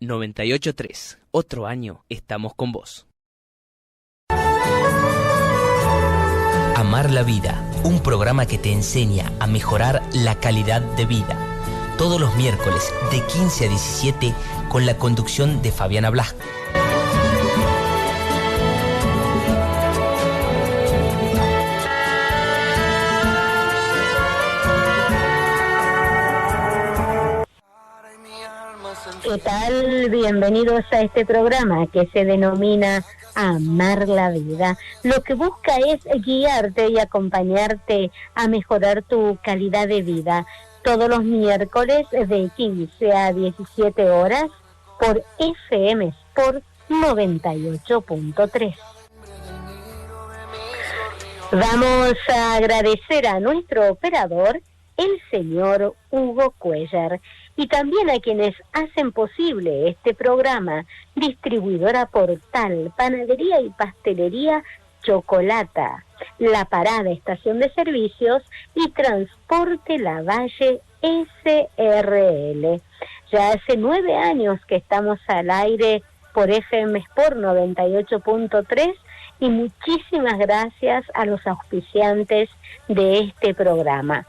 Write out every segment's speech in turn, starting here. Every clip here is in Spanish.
98.3. Otro año estamos con vos. Amar la vida, un programa que te enseña a mejorar la calidad de vida. Todos los miércoles de 15 a 17 con la conducción de Fabiana Blasco. ¿Qué tal? Bienvenidos a este programa que se denomina Amar la Vida. Lo que busca es guiarte y acompañarte a mejorar tu calidad de vida. Todos los miércoles de 15 a 17 horas por FM Sport 98.3. Vamos a agradecer a nuestro operador, el señor Hugo Cuellar, y también a quienes hacen posible este programa: Distribuidora Portal, Panadería y Pastelería Chocolata, La Parada Estación de Servicios y Transporte Lavalle SRL. Ya hace 9 años que estamos al aire por FM Sport 98.3 y muchísimas gracias a los auspiciantes de este programa.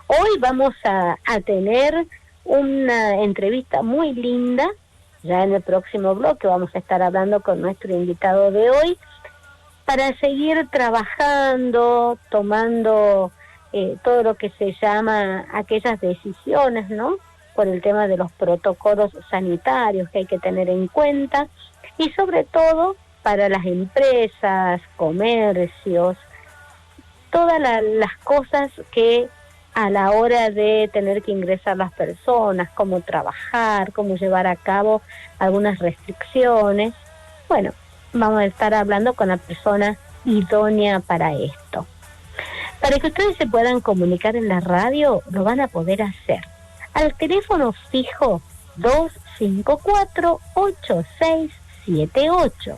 Hoy vamos a tener una entrevista muy linda. Ya en el próximo bloque vamos a estar hablando con nuestro invitado de hoy para seguir trabajando, tomando todo lo que se llama aquellas decisiones, ¿no? Por el tema de los protocolos sanitarios que hay que tener en cuenta, y sobre todo para las empresas, comercios, todas las cosas que a la hora de tener que ingresar las personas, cómo trabajar, cómo llevar a cabo algunas restricciones. Bueno, vamos a estar hablando con la persona idónea para esto. Para que ustedes se puedan comunicar en la radio, lo van a poder hacer al teléfono fijo 254-8678.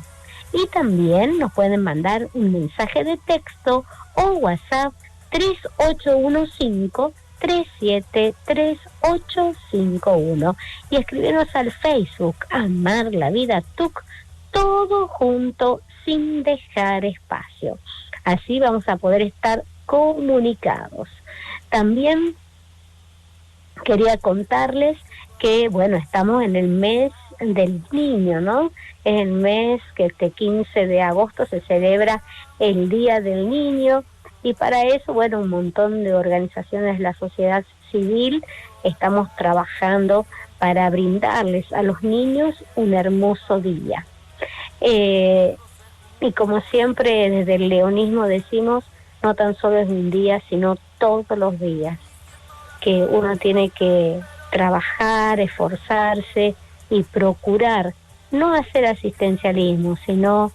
Y también nos pueden mandar un mensaje de texto o WhatsApp 3815-373851 y escribirnos al Facebook Amar la Vida TUC, todo junto sin dejar espacio. Así vamos a poder estar comunicados. También quería contarles que, bueno, estamos en el mes del niño, ¿no? Es el mes que este 15 de agosto se celebra el Día del Niño. Y para eso, bueno, un montón de organizaciones de la sociedad civil estamos trabajando para brindarles a los niños un hermoso día. Y como siempre desde el leonismo decimos, no tan solo es un día, sino todos los días, que uno tiene que trabajar, esforzarse y procurar no hacer asistencialismo, sino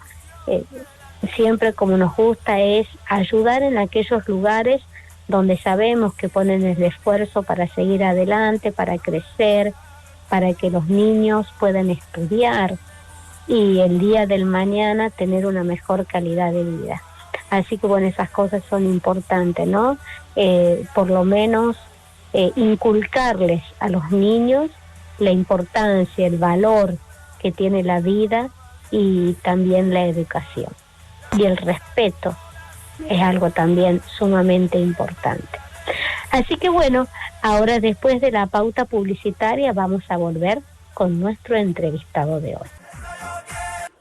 siempre, como nos gusta, es ayudar en aquellos lugares donde sabemos que ponen el esfuerzo para seguir adelante, para crecer, para que los niños puedan estudiar y el día del mañana tener una mejor calidad de vida. Así que bueno, esas cosas son importantes, ¿no? Por lo menos inculcarles a los niños la importancia, el valor que tiene la vida y también la educación. Y el respeto es algo también sumamente importante. Así que bueno, ahora después de la pauta publicitaria vamos a volver con nuestro entrevistado de hoy.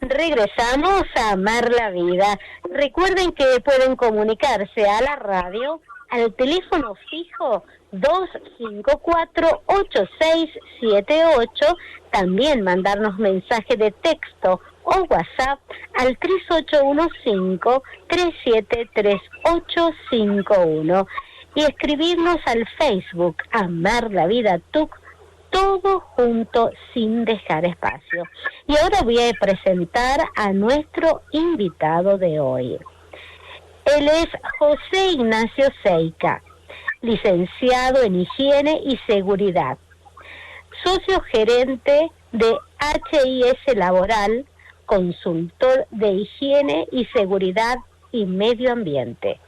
Regresamos a Amar la Vida. Recuerden que pueden comunicarse a la radio al teléfono fijo 254-8678, también mandarnos mensaje de texto o WhatsApp al 3815-373851 y escribirnos al Facebook Amar la Vida TUC, todo junto sin dejar espacio. Y ahora voy a presentar a nuestro invitado de hoy. Él es José Ignacio Seica, licenciado en Higiene y Seguridad, socio gerente de HIS Laboral, consultor de Higiene y Seguridad y Medio Ambiente,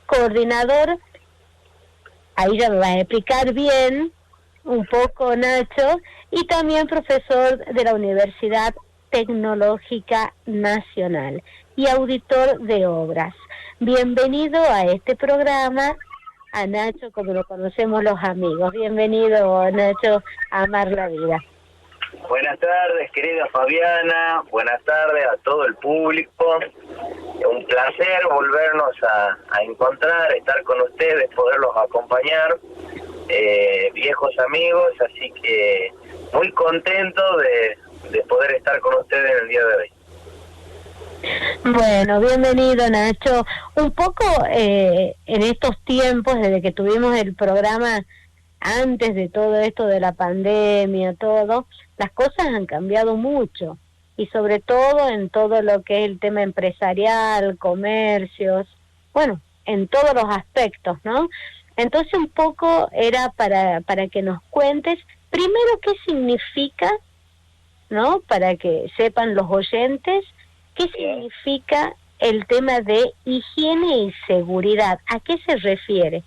coordinador, ahí ya me va a explicar bien, un poco, Nacho, y también profesor de la Universidad Tecnológica Nacional y auditor de obras. Bienvenido a este programa, a Nacho, como lo conocemos los amigos. Bienvenido, Nacho, a Amar la Vida. Buenas tardes, querida Fabiana. Buenas tardes a todo el público. Un placer volvernos a encontrar, estar con ustedes, poderlos acompañar. Viejos amigos, así que muy contento de poder estar con ustedes en el día de hoy. Bueno, bienvenido, Nacho. Un poco en estos tiempos, desde que tuvimos el programa, antes de todo esto de la pandemia, todo, las cosas han cambiado mucho, y sobre todo en todo lo que es el tema empresarial, comercios, bueno, en todos los aspectos, ¿no? Entonces un poco era para que nos cuentes primero qué significa, ¿no? Para que sepan los oyentes qué significa el tema de higiene y seguridad. ¿A qué se refiere?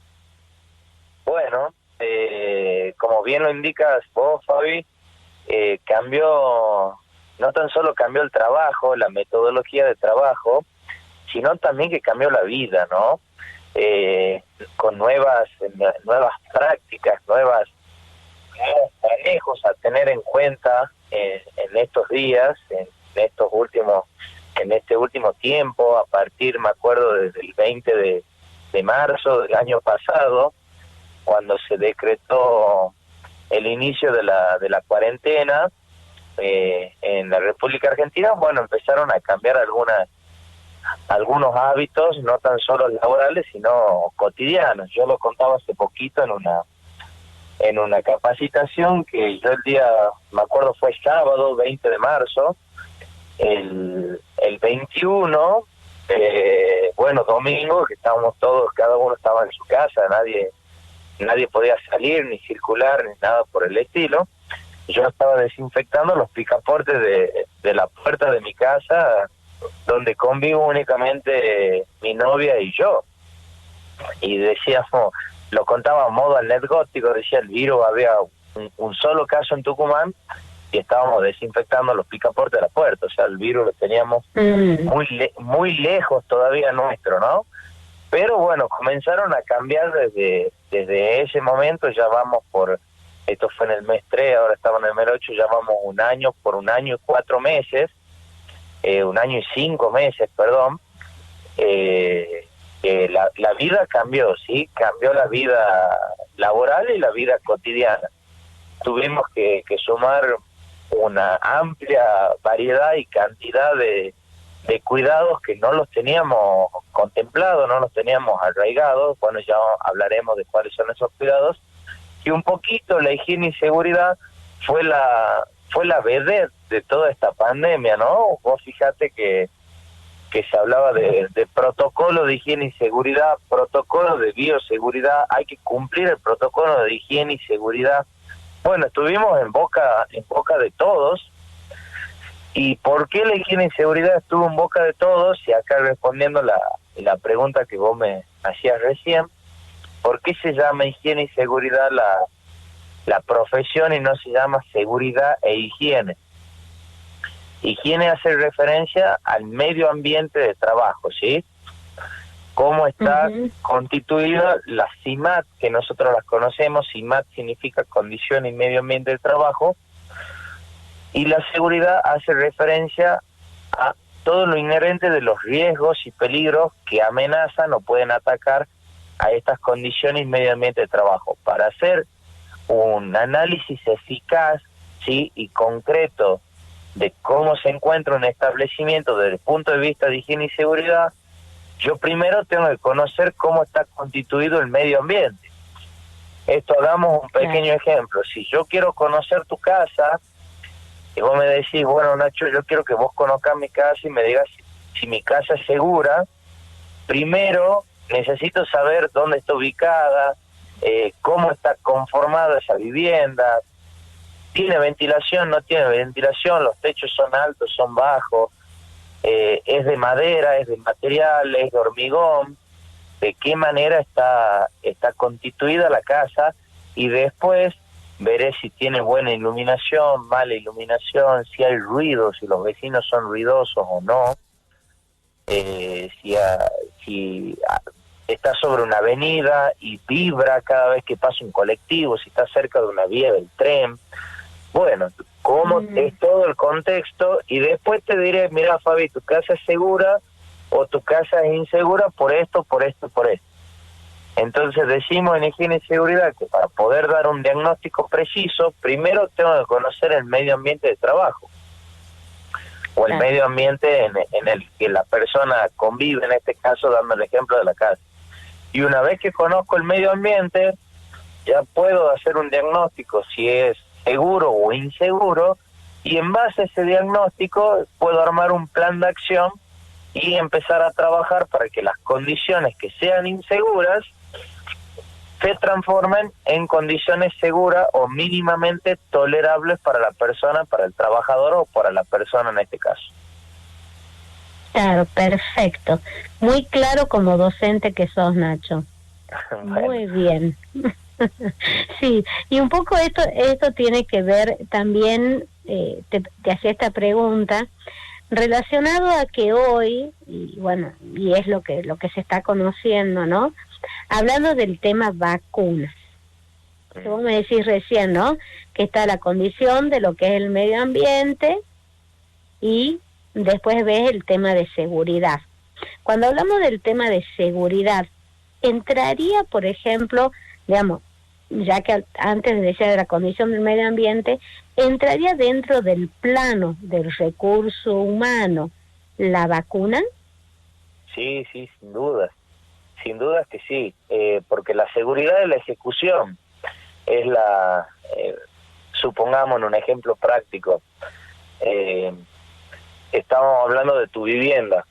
Bueno, como bien lo indicas vos, Fabi, no tan solo cambió el trabajo, la metodología de trabajo, sino también que cambió la vida, ¿no? Con nuevas prácticas, nuevos manejos a tener en cuenta en estos días, en este último tiempo, a partir, me acuerdo, desde el 20 de marzo del año pasado, cuando se decretó el inicio de la cuarentena en la República Argentina. Bueno, empezaron a cambiar algunos hábitos, no tan solo laborales, sino cotidianos. Yo lo contaba hace poquito en una capacitación que yo me acuerdo fue sábado 20 de marzo, el 21, bueno, domingo, que estábamos todos, cada uno estaba en su casa, nadie podía salir, ni circular, ni nada por el estilo. Yo estaba desinfectando los picaportes de la puerta de mi casa, donde convivo únicamente mi novia y yo. Y decíamos, lo contaba a modo anecdótico, decía el virus, había un solo caso en Tucumán y estábamos desinfectando los picaportes de la puerta. O sea, el virus lo teníamos muy lejos todavía nuestro, ¿no? Pero bueno, comenzaron a cambiar desde ese momento. Ya vamos esto fue en el mes 3, ahora estamos en el mes 8, ya vamos un año y 4 meses, un año y 5 meses, perdón. La vida cambió, ¿sí? Cambió la vida laboral y la vida cotidiana. Tuvimos que sumar una amplia variedad y cantidad de cuidados que no los teníamos contemplados, no los teníamos arraigados. Bueno, ya hablaremos de cuáles son esos cuidados. Y un poquito la higiene y seguridad fue la vedette de toda esta pandemia, ¿no? Vos fíjate que se hablaba de protocolo de higiene y seguridad, protocolo de bioseguridad, hay que cumplir el protocolo de higiene y seguridad. Bueno, estuvimos en boca de todos. ¿Y por qué la higiene y seguridad estuvo en boca de todos? Y acá respondiendo la pregunta que vos me hacías recién, ¿por qué se llama higiene y seguridad la profesión y no se llama seguridad e higiene? Higiene hace referencia al medio ambiente de trabajo, ¿sí? Cómo está constituida la CIMAT, que nosotros las conocemos. CIMAT significa condición y medio ambiente de trabajo. Y la seguridad hace referencia a todo lo inherente de los riesgos y peligros que amenazan o pueden atacar a estas condiciones y medio ambiente de trabajo. Para hacer un análisis eficaz, ¿sí?, y concreto de cómo se encuentra un establecimiento desde el punto de vista de higiene y seguridad, yo primero tengo que conocer cómo está constituido el medio ambiente. Esto, hagamos un pequeño ejemplo. Si yo quiero conocer tu casa, y vos me decís, bueno, Nacho, yo quiero que vos conozcas mi casa y me digas si mi casa es segura, primero necesito saber dónde está ubicada, cómo está conformada esa vivienda, tiene ventilación, no tiene ventilación, los techos son altos, son bajos, es de madera, es de material, es de hormigón, de qué manera está constituida la casa, y después veré si tiene buena iluminación, mala iluminación, si hay ruido, si los vecinos son ruidosos o no, si está sobre una avenida y vibra cada vez que pasa un colectivo, si está cerca de una vía del tren. Bueno, cómo es todo el contexto, y después te diré, mira, Fabi, tu casa es segura o tu casa es insegura por esto, por esto, por esto. Entonces decimos en higiene y seguridad que para poder dar un diagnóstico preciso, primero tengo que conocer el medio ambiente de trabajo, o el medio ambiente en el que la persona convive, en este caso dando el ejemplo de la casa. Y una vez que conozco el medio ambiente, ya puedo hacer un diagnóstico si es seguro o inseguro, y en base a ese diagnóstico puedo armar un plan de acción y empezar a trabajar para que las condiciones que sean inseguras se transformen en condiciones seguras o mínimamente tolerables para la persona, para el trabajador o para la persona en este caso. Claro, perfecto. Muy claro como docente que sos, Nacho. Bueno. Muy bien. Sí, y un poco esto tiene que ver también, te hacía esta pregunta, relacionado a que hoy, y bueno, y es lo que se está conociendo, ¿no? Hablando del tema vacunas. Vos me decís recién, ¿no? Que está la condición de lo que es el medio ambiente y después ves el tema de seguridad. Cuando hablamos del tema de seguridad, entraría, por ejemplo, digamos, ya que antes decía de la condición del medio ambiente, entraría dentro del plano del recurso humano la vacuna. Sí, sin dudas que sí, porque la seguridad de la ejecución es supongamos en un ejemplo práctico, estamos hablando de tu vivienda.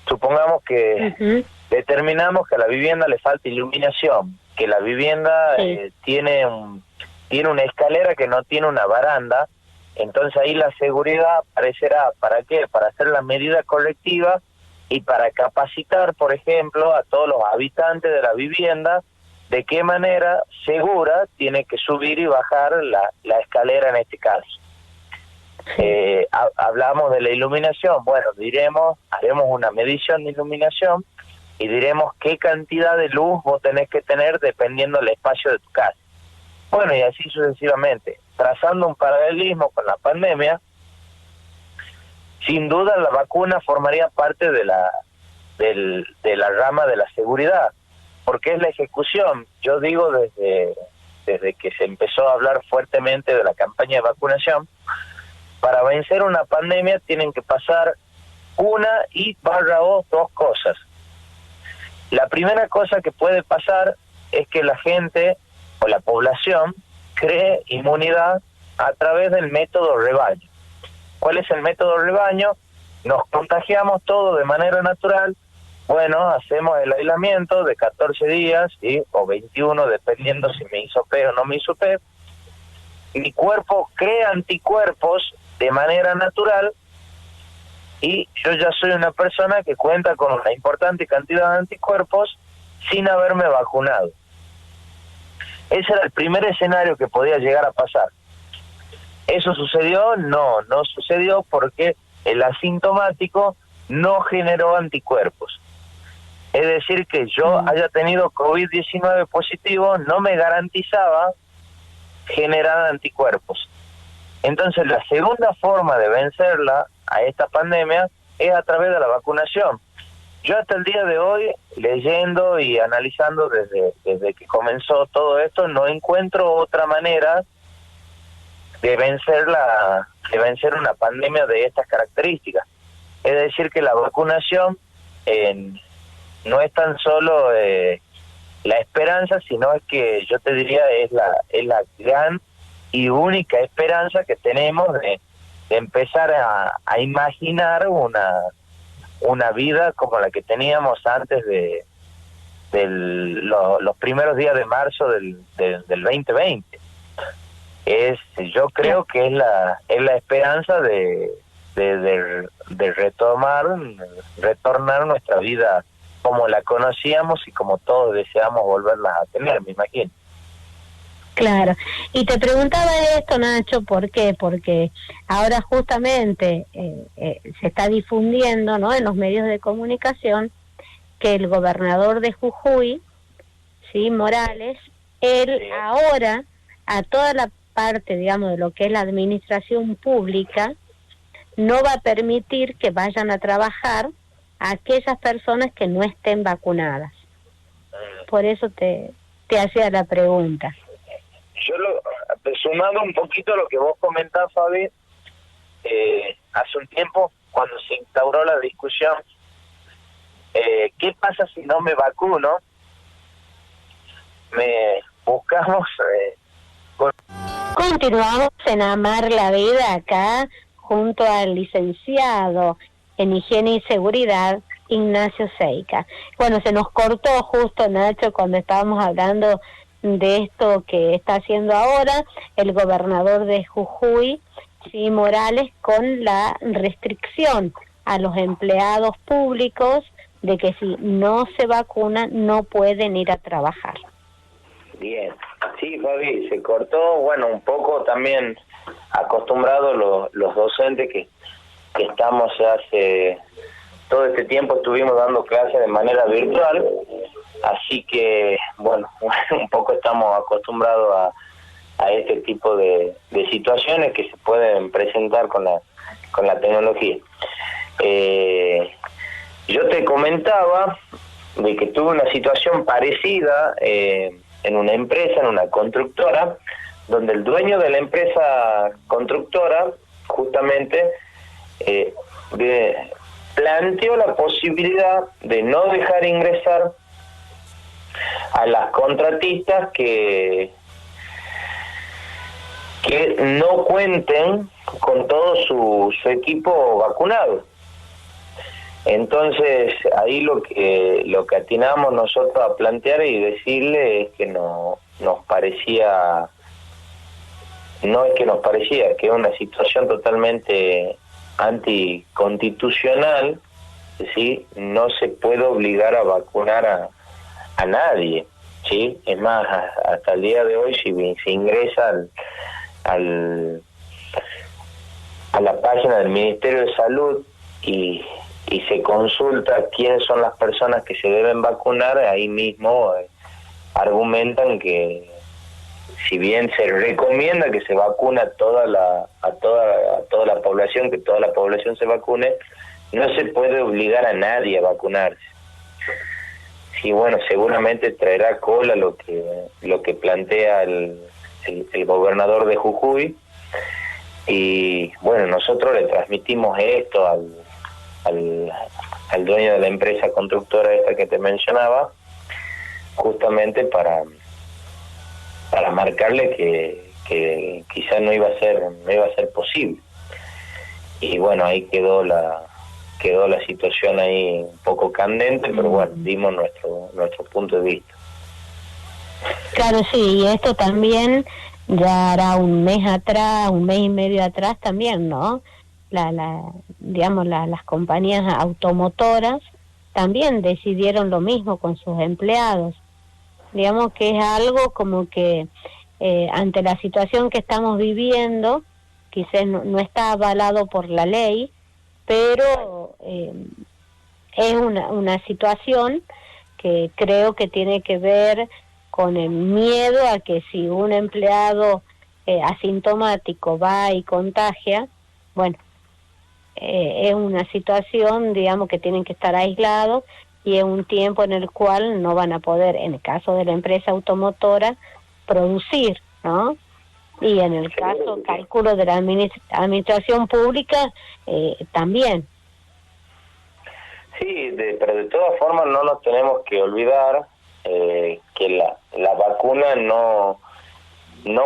Supongamos que determinamos que a la vivienda le falta iluminación, que la vivienda tiene una escalera que no tiene una baranda, entonces ahí la seguridad aparecerá, ¿para qué? Para hacer la medida correctiva y para capacitar, por ejemplo, a todos los habitantes de la vivienda de qué manera segura tiene que subir y bajar la escalera en este caso. Hablamos de la iluminación, bueno, haremos una medición de iluminación y diremos qué cantidad de luz vos tenés que tener dependiendo del espacio de tu casa. Bueno, y así sucesivamente. Trazando un paralelismo con la pandemia, sin duda la vacuna formaría parte de la rama de la seguridad, porque es la ejecución. Yo digo desde que se empezó a hablar fuertemente de la campaña de vacunación, para vencer una pandemia tienen que pasar dos cosas. La primera cosa que puede pasar es que la gente o la población cree inmunidad a través del método rebaño. ¿Cuál es el método rebaño? Nos contagiamos todos de manera natural. Bueno, hacemos el aislamiento de 14 días o 21, dependiendo si me hisopé o no me hisopé. Mi cuerpo crea anticuerpos de manera natural y yo ya soy una persona que cuenta con una importante cantidad de anticuerpos sin haberme vacunado. Ese era el primer escenario que podía llegar a pasar. ¿Eso sucedió? No sucedió porque el asintomático no generó anticuerpos. Es decir, que yo haya tenido COVID-19 positivo no me garantizaba generar anticuerpos. Entonces, la segunda forma de vencerla a esta pandemia es a través de la vacunación. Yo hasta el día de hoy, leyendo y analizando desde que comenzó todo esto, no encuentro otra manera de vencer una pandemia de estas características. Es decir, que la vacunación no es tan solo la esperanza, sino es que yo te diría es la gran y única esperanza que tenemos de empezar a imaginar una vida como la que teníamos antes de los primeros días de marzo del 2020. Yo creo que es la esperanza de retornar nuestra vida como la conocíamos y como todos deseamos volverla a tener, me imagino. Claro, y te preguntaba esto, Nacho, ¿por qué? Porque ahora justamente se está difundiendo, ¿no?, en los medios de comunicación que el gobernador de Jujuy, sí, Morales, él Sí. ahora a toda la parte, digamos, de lo que es la administración pública, no va a permitir que vayan a trabajar a aquellas personas que no estén vacunadas. Por eso te hacía la pregunta. Yo sumando un poquito a lo que vos comentás, Fabi, hace un tiempo, cuando se instauró la discusión, ¿qué pasa si no me vacuno? Buscamos... Continuamos en Amar la Vida acá, junto al licenciado en Higiene y Seguridad, Ignacio Seica. Bueno, se nos cortó justo, Nacho, cuando estábamos hablando de esto que está haciendo ahora el gobernador de Jujuy, sí, Morales, con la restricción a los empleados públicos de que si no se vacunan no pueden ir a trabajar. Bien, sí, Fabi, se cortó, bueno, un poco también acostumbrados los docentes que estamos hace todo este tiempo, estuvimos dando clases de manera virtual, así que, bueno, un poco estamos acostumbrados a este tipo de situaciones que se pueden presentar con la tecnología. Yo te comentaba de que tuve una situación parecida en una empresa, en una constructora, donde el dueño de la empresa constructora justamente planteó la posibilidad de no dejar ingresar a las contratistas que no cuenten con todo su equipo vacunado. Entonces ahí lo que atinamos nosotros a plantear y decirle es que no nos parecía, que es una situación totalmente anticonstitucional, ¿sí? No se puede obligar a vacunar a nadie, ¿sí? Es más, hasta el día de hoy, si se ingresa a la página del Ministerio de Salud y se consulta quiénes son las personas que se deben vacunar, ahí mismo argumentan que si bien se recomienda que se vacune a toda la población, que toda la población se vacune, no se puede obligar a nadie a vacunarse. Sí, bueno, seguramente traerá cola lo que plantea el gobernador de Jujuy, y bueno, nosotros le transmitimos esto al dueño de la empresa constructora esta que te mencionaba, justamente para marcarle que quizás no iba a ser posible. Y bueno, ahí quedó la situación ahí un poco candente, pero bueno, dimos nuestro punto de vista. Claro, sí, y esto también ya hará un mes y medio atrás también, ¿no? Las compañías automotoras también decidieron lo mismo con sus empleados. Digamos que es algo como que ante la situación que estamos viviendo, quizás no está avalado por la ley, pero es una situación que creo que tiene que ver con el miedo a que si un empleado asintomático va y contagia, bueno, es una situación, digamos, que tienen que estar aislados, y es un tiempo en el cual no van a poder, en el caso de la empresa automotora, producir, ¿no? Y en el caso, cálculo de la administración pública, también. Sí, pero de todas formas no nos tenemos que olvidar que la vacuna no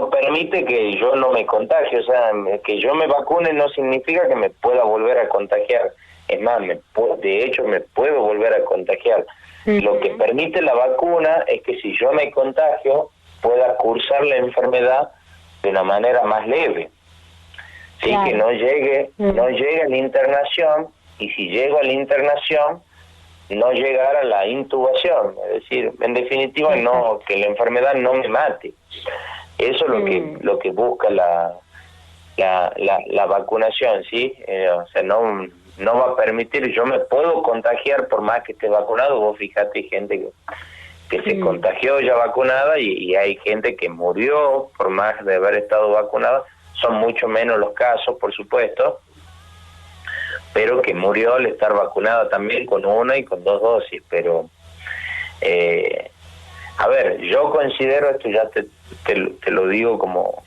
permite que yo no me contagie. O sea, que yo me vacune no significa que me pueda volver a contagiar. Es más, de hecho me puedo volver a contagiar. Uh-huh. Lo que permite la vacuna es que si yo me contagio, pueda cursar la enfermedad de una manera más leve. Sí, claro. Que no llegue a la internación, y si llego a la internación, no llegar a la intubación. Es decir, en definitiva, no, que la enfermedad no me mate. Eso es lo que busca la vacunación, ¿sí? O sea, no va a permitir, yo me puedo contagiar por más que esté vacunado. Vos fíjate, hay gente que se contagió ya vacunada y hay gente que murió por más de haber estado vacunada. Son mucho menos los casos, por supuesto, pero que murió al estar vacunada también con una y con 2 dosis. Pero, a ver, yo considero, esto ya te lo digo como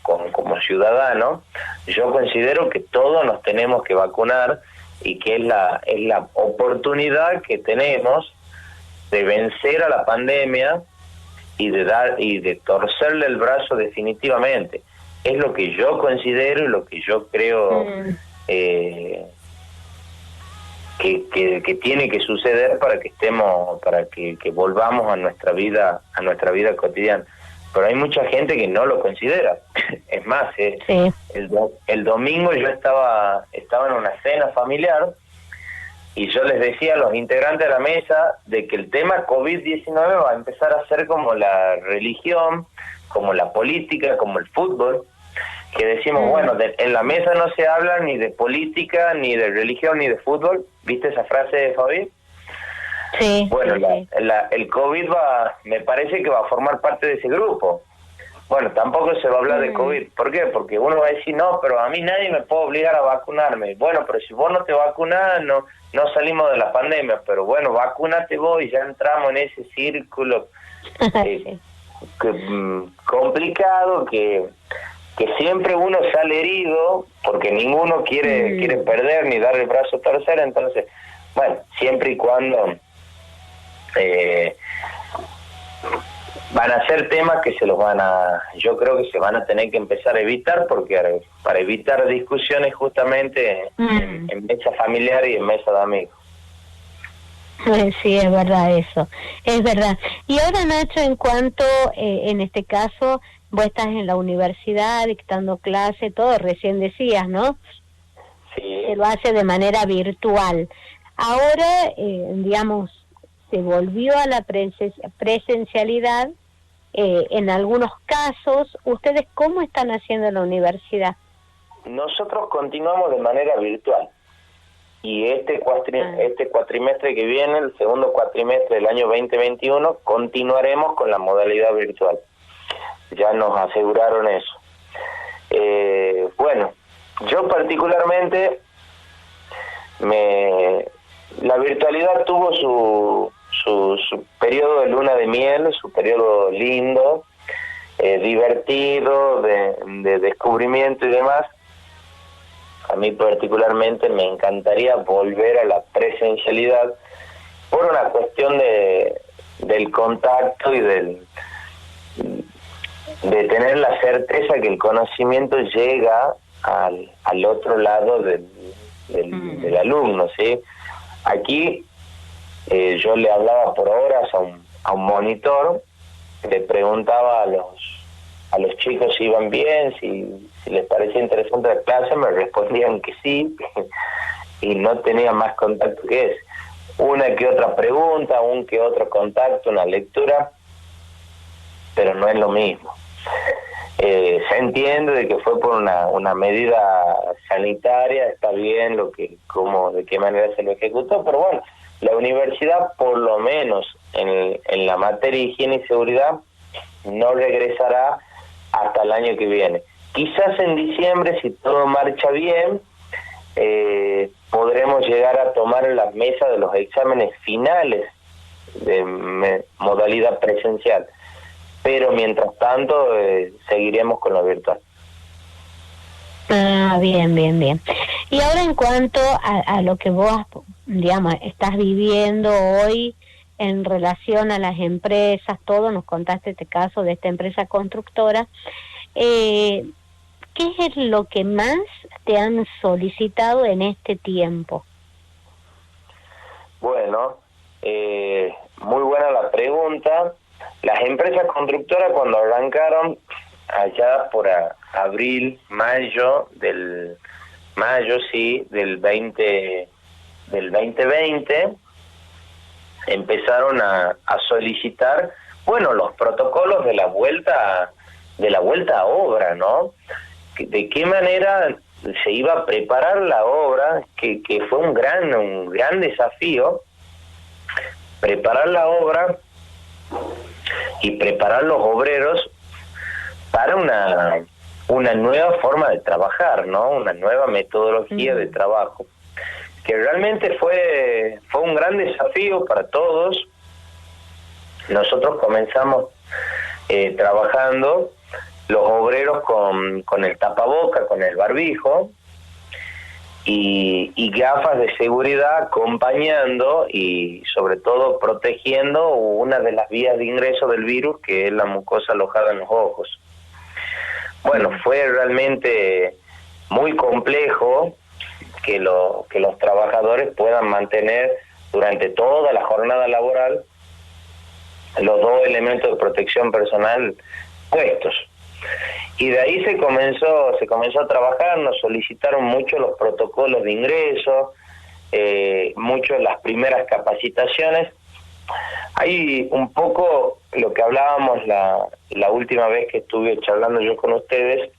ciudadano, yo considero que todos nos tenemos que vacunar y que es la oportunidad que tenemos de vencer a la pandemia y de torcerle el brazo definitivamente. Es lo que yo considero y lo que yo creo que tiene que suceder para que volvamos a nuestra vida cotidiana. Pero hay mucha gente que no lo considera. Es más, sí. el domingo yo estaba en una cena familiar y yo les decía a los integrantes de la mesa de que el tema COVID-19 va a empezar a ser como la religión, como la política, como el fútbol, que decimos, bueno, en la mesa no se habla ni de política, ni de religión, ni de fútbol. ¿Viste esa frase, Fabi? Sí. Bueno, sí. el COVID me parece que va a formar parte de ese grupo. Bueno, tampoco se va a hablar de COVID. ¿Por qué? Porque uno va a decir, no, pero a mí nadie me puede obligar a vacunarme. Bueno, pero si vos no te vacunás, no salimos de la pandemia. Pero bueno, vacúnate vos y ya entramos en ese círculo complicado que siempre uno sale herido porque ninguno quiere perder ni dar el brazo a torcer. Entonces, bueno, siempre y cuando van a ser temas que yo creo que se van a tener que empezar a evitar, porque para evitar discusiones justamente en mesa familiar y en mesa de amigos. Sí, es verdad eso, es verdad. Y ahora, Nacho, en cuanto, en este caso, vos estás en la universidad dictando clase, todo, recién decías, ¿no? Sí. Se lo hace de manera virtual. Ahora, digamos, se volvió a la presencialidad. En algunos casos, ¿ustedes cómo están haciendo en la universidad? Nosotros continuamos de manera virtual. Y este cuatrimestre que viene, el segundo cuatrimestre del año 2021, continuaremos con la modalidad virtual. Ya nos aseguraron eso. Bueno, yo particularmente, la virtualidad tuvo su periodo de luna de miel, su periodo lindo, divertido, de descubrimiento y demás. A mí particularmente me encantaría volver a la presencialidad por una cuestión del contacto y de tener la certeza que el conocimiento llega al otro lado del alumno, ¿sí? Aquí yo le hablaba por horas a un monitor, le preguntaba a los chicos si iban bien, si les parecía interesante la clase, me respondían que sí, y no tenía más contacto que ese. Una que otra pregunta, un que otro contacto, una lectura, pero no es lo mismo. Se entiende de que fue por una medida sanitaria, está bien de qué manera se lo ejecutó, pero bueno, la universidad, por lo menos en la materia de higiene y seguridad, no regresará hasta el año que viene. Quizás en diciembre, si todo marcha bien, podremos llegar a tomar la mesa de los exámenes finales de modalidad presencial. Pero mientras tanto, seguiremos con lo virtual. Bien. Y ahora, en cuanto a lo que vos, digamos, estás viviendo hoy en relación a las empresas, todo, nos contaste este caso de esta empresa constructora, ¿qué es lo que más te han solicitado en este tiempo? Bueno, muy buena la pregunta. Las empresas constructoras, cuando arrancaron allá por mayo del 2020, empezaron a solicitar, bueno, los protocolos de la vuelta de la vuelta a obra, ¿no? De qué manera se iba a preparar la obra, que fue un gran desafío, preparar la obra y preparar los obreros para una nueva forma de trabajar, ¿no? Una nueva metodología de trabajo, que realmente fue un gran desafío para todos. Nosotros comenzamos trabajando los obreros con el tapaboca, con el barbijo y gafas de seguridad, acompañando y sobre todo protegiendo una de las vías de ingreso del virus, que es la mucosa alojada en los ojos. Bueno, fue realmente muy complejo que los trabajadores puedan mantener durante toda la jornada laboral los dos elementos de protección personal puestos. Y de ahí se comenzó a trabajar, nos solicitaron mucho los protocolos de ingreso, mucho las primeras capacitaciones. Hay un poco lo que hablábamos la última vez que estuve charlando yo con ustedes.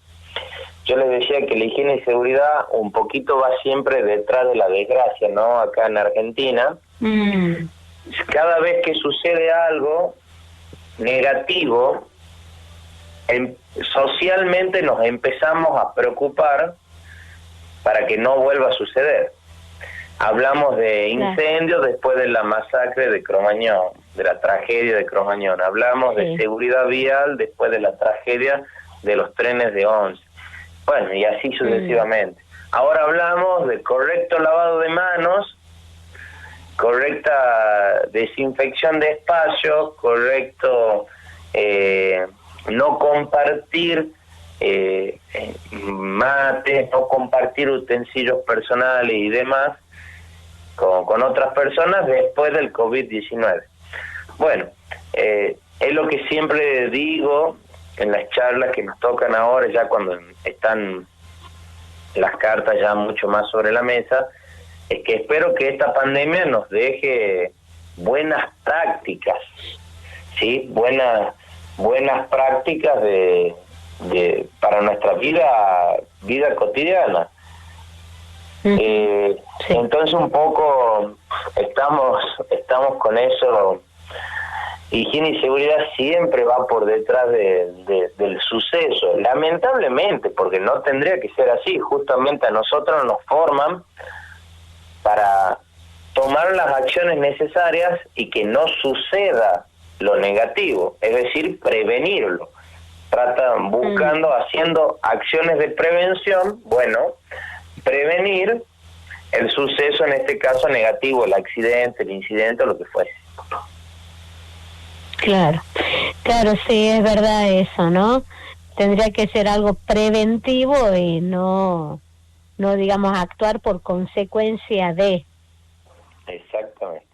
Yo les decía que la higiene y seguridad un poquito va siempre detrás de la desgracia, ¿no? Acá en Argentina, cada vez que sucede algo negativo, socialmente nos empezamos a preocupar para que no vuelva a suceder. Hablamos de incendios después de la masacre de Cromañón, de la tragedia de Cromañón. Hablamos de seguridad vial después de la tragedia de los trenes de Once. Bueno, y así sucesivamente. Ahora hablamos de correcto lavado de manos, correcta desinfección de espacios, correcto no compartir mates, no compartir utensilios personales y demás con otras personas después del COVID-19. Bueno, es lo que siempre digo en las charlas que nos tocan ahora, ya cuando están las cartas ya mucho más sobre la mesa, es que espero que esta pandemia nos deje buenas prácticas, ¿sí? Buenas prácticas para nuestra vida cotidiana. Entonces un poco estamos con eso. Higiene y seguridad siempre va por detrás del suceso, lamentablemente, porque no tendría que ser así. Justamente a nosotros nos forman para tomar las acciones necesarias y que no suceda lo negativo, es decir, prevenirlo. Buscando, haciendo acciones de prevención, bueno, prevenir el suceso, en este caso negativo, el accidente, el incidente o lo que fuese. Claro, sí, es verdad eso, ¿no? Tendría que ser algo preventivo y no digamos, actuar por consecuencia de. Exactamente.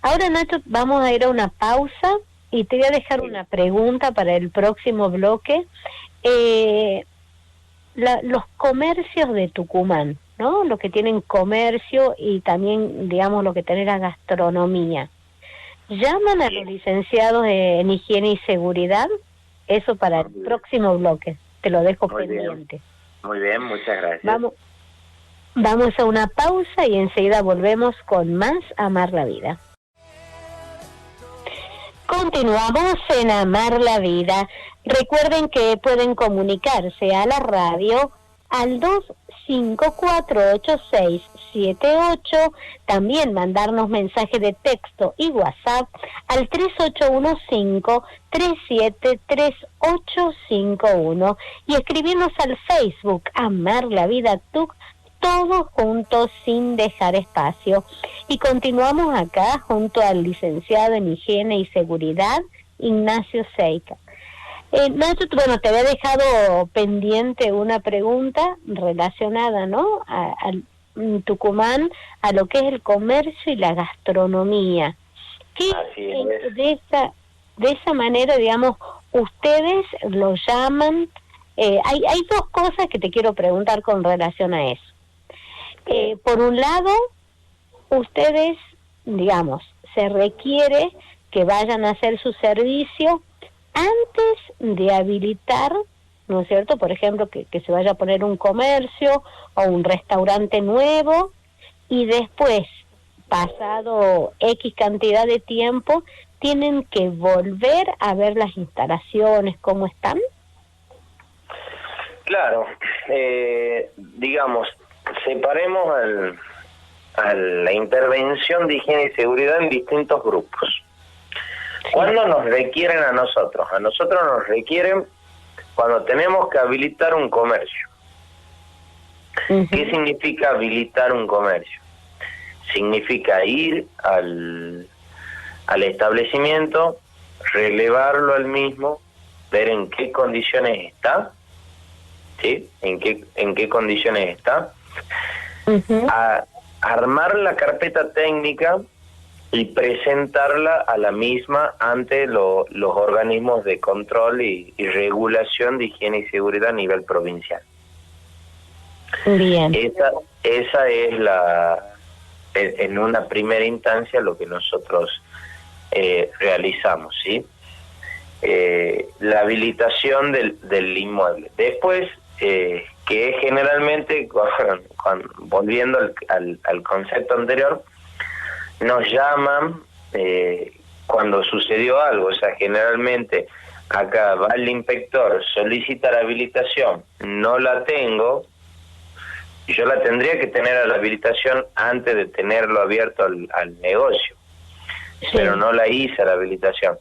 Ahora, Nacho, vamos a ir a una pausa y te voy a dejar una pregunta para el próximo bloque. Los comercios de Tucumán, ¿no? Los que tienen comercio y también, digamos, lo que tiene la gastronomía. ¿Llaman a los licenciados en higiene y seguridad? Eso para el próximo bloque. Te lo dejo pendiente. Muy bien, muchas gracias. Vamos a una pausa y enseguida volvemos con más Amar la Vida. Continuamos en Amar la Vida. Recuerden que pueden comunicarse a la radio al 254-8678, también mandarnos mensajes de texto y WhatsApp al 3815-373851 y escribirnos al Facebook Amar la Vida TUC, todos juntos sin dejar espacio. Y continuamos acá junto al licenciado en Higiene y Seguridad, Ignacio Seica. Nacho, bueno, te había dejado pendiente una pregunta relacionada, ¿no?, a Tucumán, a lo que es el comercio y la gastronomía. ¿Qué de esa manera, digamos, ustedes lo llaman? Hay dos cosas que te quiero preguntar con relación a eso. Por un lado, ustedes, digamos, se requiere que vayan a hacer su servicio antes de habilitar, ¿no es cierto? Por ejemplo, que se vaya a poner un comercio o un restaurante nuevo, y después, pasado X cantidad de tiempo, tienen que volver a ver las instalaciones, cómo están. Claro, digamos, separemos a la intervención de higiene y seguridad en distintos grupos. ¿Cuándo nos requieren a nosotros? A nosotros nos requieren cuando tenemos que habilitar un comercio. ¿Qué significa habilitar un comercio? Significa ir al establecimiento, relevarlo al mismo, ver en qué condiciones está, ¿sí? En qué condiciones está, armar la carpeta técnica y presentarla a la misma ante los organismos de control y regulación de higiene y seguridad a nivel provincial. Bien. Esa es en una primera instancia lo que nosotros realizamos, ¿sí? La habilitación del inmueble. Después, que es generalmente, volviendo al concepto anterior, nos llaman cuando sucedió algo. O sea, generalmente acá va el inspector, solicita la habilitación, no la tengo, yo la tendría que tener a la habilitación antes de tenerlo abierto al negocio, pero no la hice la habilitación.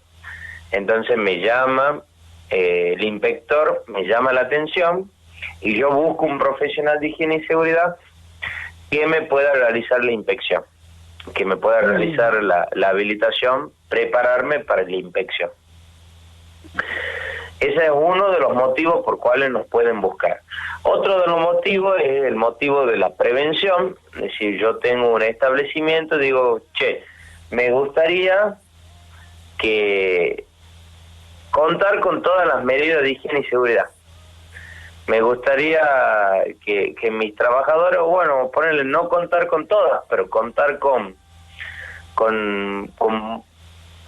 Entonces me llama el inspector, me llama la atención y yo busco un profesional de higiene y seguridad que me pueda realizar la inspección, que me pueda realizar la habilitación, prepararme para la inspección. Ese es uno de los motivos por cuales nos pueden buscar. Otro de los motivos es el motivo de la prevención. Es decir, yo tengo un establecimiento, digo, me gustaría que contar con todas las medidas de higiene y seguridad. Me gustaría que mis trabajadores, bueno, ponerle no contar con todas, pero contar con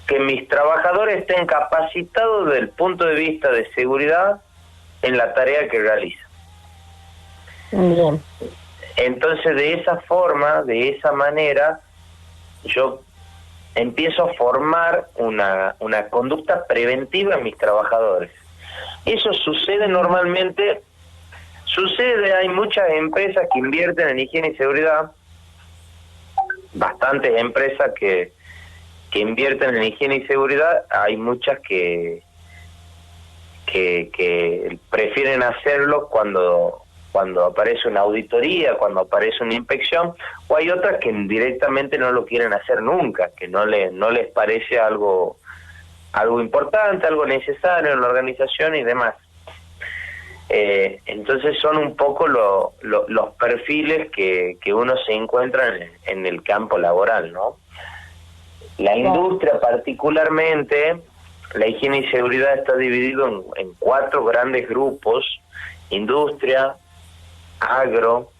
que mis trabajadores estén capacitados desde el punto de vista de seguridad en la tarea que realizan. Bien. Entonces, de esa forma, de esa manera, yo empiezo a formar una conducta preventiva en mis trabajadores. Eso sucede normalmente, hay muchas empresas que invierten en higiene y seguridad, bastantes empresas que invierten en higiene y seguridad, hay muchas que prefieren hacerlo cuando aparece una auditoría, cuando aparece una inspección, o hay otras que directamente no lo quieren hacer nunca, que no les parece algo importante, algo necesario en la organización y demás. Entonces son un poco los perfiles que uno se encuentra en el campo laboral, ¿no? La industria particularmente, la higiene y seguridad está dividido en 4 grandes grupos: industria, agro,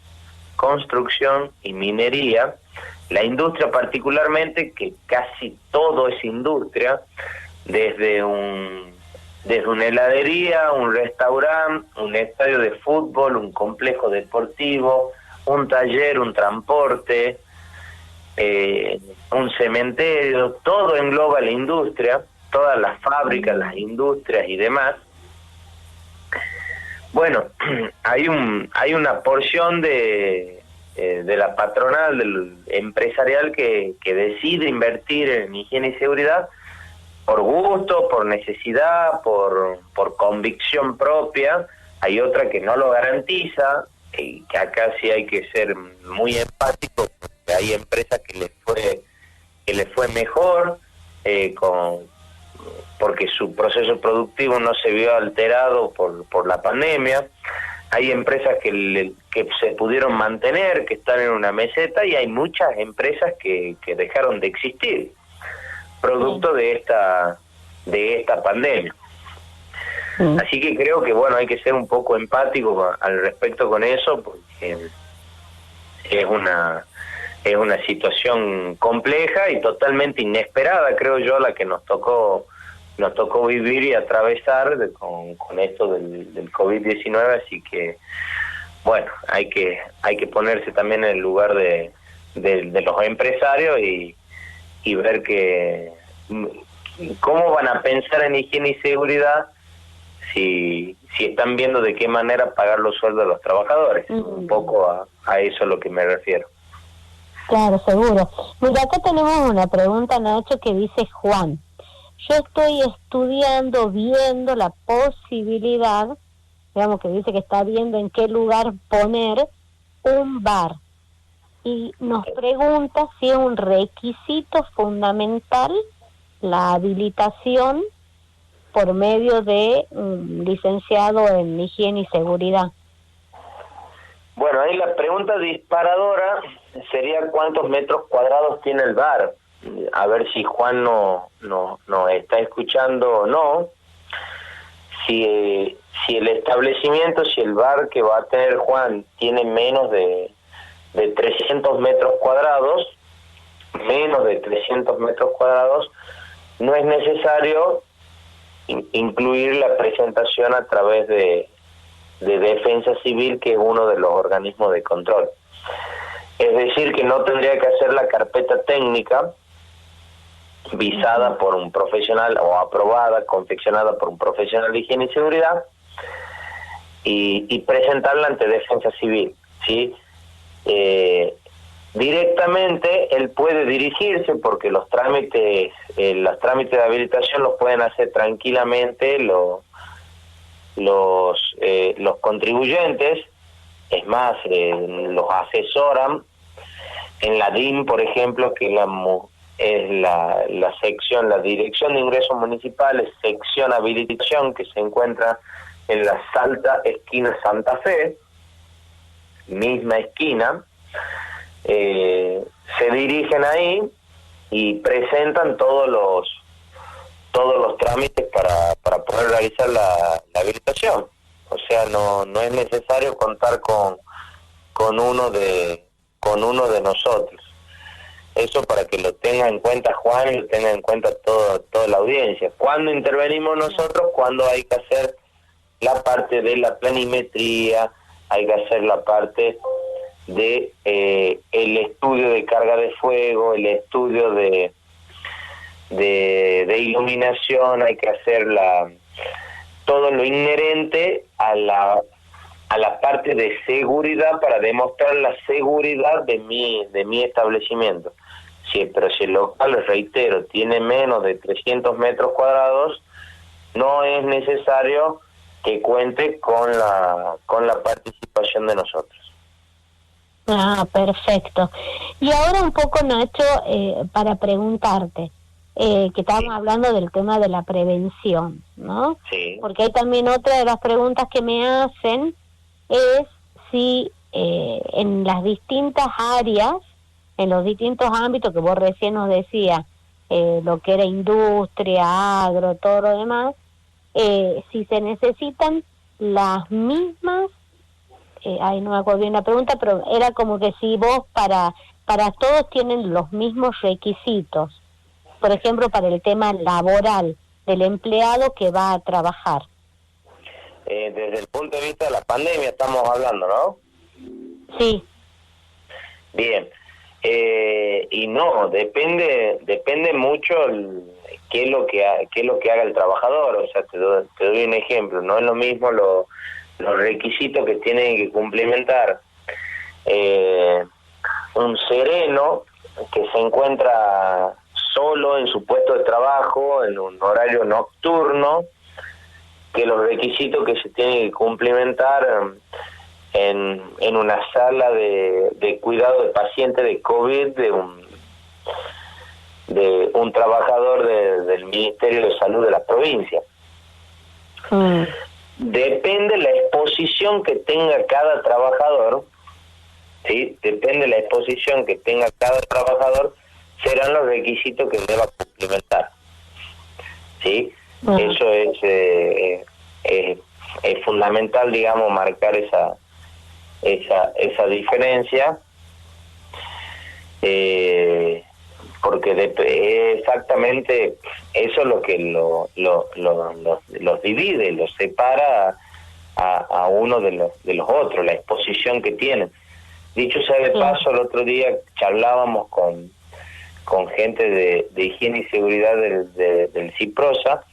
construcción y minería. La industria particularmente, que casi todo es industria, desde una heladería, un restaurante, un estadio de fútbol, un complejo deportivo, un taller, un transporte, un cementerio, todo engloba la industria, todas las fábricas, las industrias y demás. Bueno, hay una porción de la patronal, del empresarial que decide invertir en higiene y seguridad por gusto, por necesidad, por convicción propia. Hay otra que no lo garantiza, y que acá sí hay que ser muy empático, porque hay empresas que les fue mejor, porque su proceso productivo no se vio alterado por la pandemia. Hay empresas que se pudieron mantener, que están en una meseta, y hay muchas empresas que dejaron de existir producto de esta pandemia. Así que creo que bueno, hay que ser un poco empático al respecto con eso, porque es una situación compleja y totalmente inesperada, creo yo, la que nos tocó nos tocó vivir y atravesar con esto del COVID-19, así que bueno, hay que ponerse también en el lugar de los empresarios y ver cómo van a pensar en higiene y seguridad si están viendo de qué manera pagar los sueldos de los trabajadores. Un poco a eso es lo que me refiero. Claro, seguro. Mira, acá tenemos una pregunta, Nacho, que dice Juan. Yo estoy estudiando, viendo la posibilidad, digamos que dice que está viendo en qué lugar poner un bar. Y nos pregunta si es un requisito fundamental la habilitación por medio de un licenciado en higiene y seguridad. Bueno, ahí la pregunta disparadora sería cuántos metros cuadrados tiene el bar. A ver si Juan no está escuchando o no. Si el establecimiento, si el bar que va a tener Juan tiene menos de 300 metros cuadrados, no es necesario incluir la presentación a través de Defensa Civil, que es uno de los organismos de control. Es decir, que no tendría que hacer la carpeta técnica visada por un profesional o aprobada, confeccionada por un profesional de higiene y seguridad y presentarla ante Defensa Civil, ¿sí? Directamente él puede dirigirse, porque los trámites de habilitación los pueden hacer tranquilamente los contribuyentes. Es más, los asesoran en la DIM, por ejemplo, que es la sección, la Dirección de Ingresos Municipales, sección habilitación, que se encuentra en la Salta, esquina Santa Fe, misma esquina. Se dirigen ahí y presentan todos los trámites para poder realizar la habilitación. O sea, no es necesario contar con uno de nosotros. Eso para que lo tenga en cuenta Juan y lo tenga en cuenta toda la audiencia. ¿Cuándo intervenimos nosotros? Cuando hay que hacer la parte de la planimetría, hay que hacer la parte de el estudio de carga de fuego, el estudio de iluminación, hay que hacer todo lo inherente a la parte de seguridad para demostrar la seguridad de mi establecimiento. Sí, pero si el local, les reitero, tiene menos de 300 metros cuadrados, no es necesario que cuente con la participación de nosotros. Ah, perfecto. Y ahora un poco, Nacho, para preguntarte, que estábamos hablando del tema de la prevención, ¿no? Sí. Porque hay también otra de las preguntas que me hacen es si en las distintas áreas, en los distintos ámbitos que vos recién nos decías, lo que era industria, agro, todo lo demás, si se necesitan las mismas, no me acuerdo bien la pregunta, pero era como que si vos para todos tienen los mismos requisitos, por ejemplo, para el tema laboral del empleado que va a trabajar. Desde el punto de vista de la pandemia estamos hablando, ¿no? Sí. Bien. Y no, depende mucho qué es lo que haga el trabajador. O sea, te doy un ejemplo. No es lo mismo los requisitos que tienen que cumplimentar un sereno que se encuentra solo en su puesto de trabajo en un horario nocturno, que los requisitos que se tienen que cumplimentar en una sala de cuidado de paciente de COVID de un trabajador del Ministerio de Salud de la provincia. Depende la exposición que tenga cada trabajador, ¿sí? Depende la exposición que tenga cada trabajador, serán los requisitos que deba cumplimentar, ¿sí? Eso es fundamental, digamos, marcar esa diferencia, porque exactamente eso es lo que los divide, los separa a uno de los otros, la exposición que tienen. Dicho sea de paso, el otro día charlábamos con gente de higiene y seguridad del CIPROSA,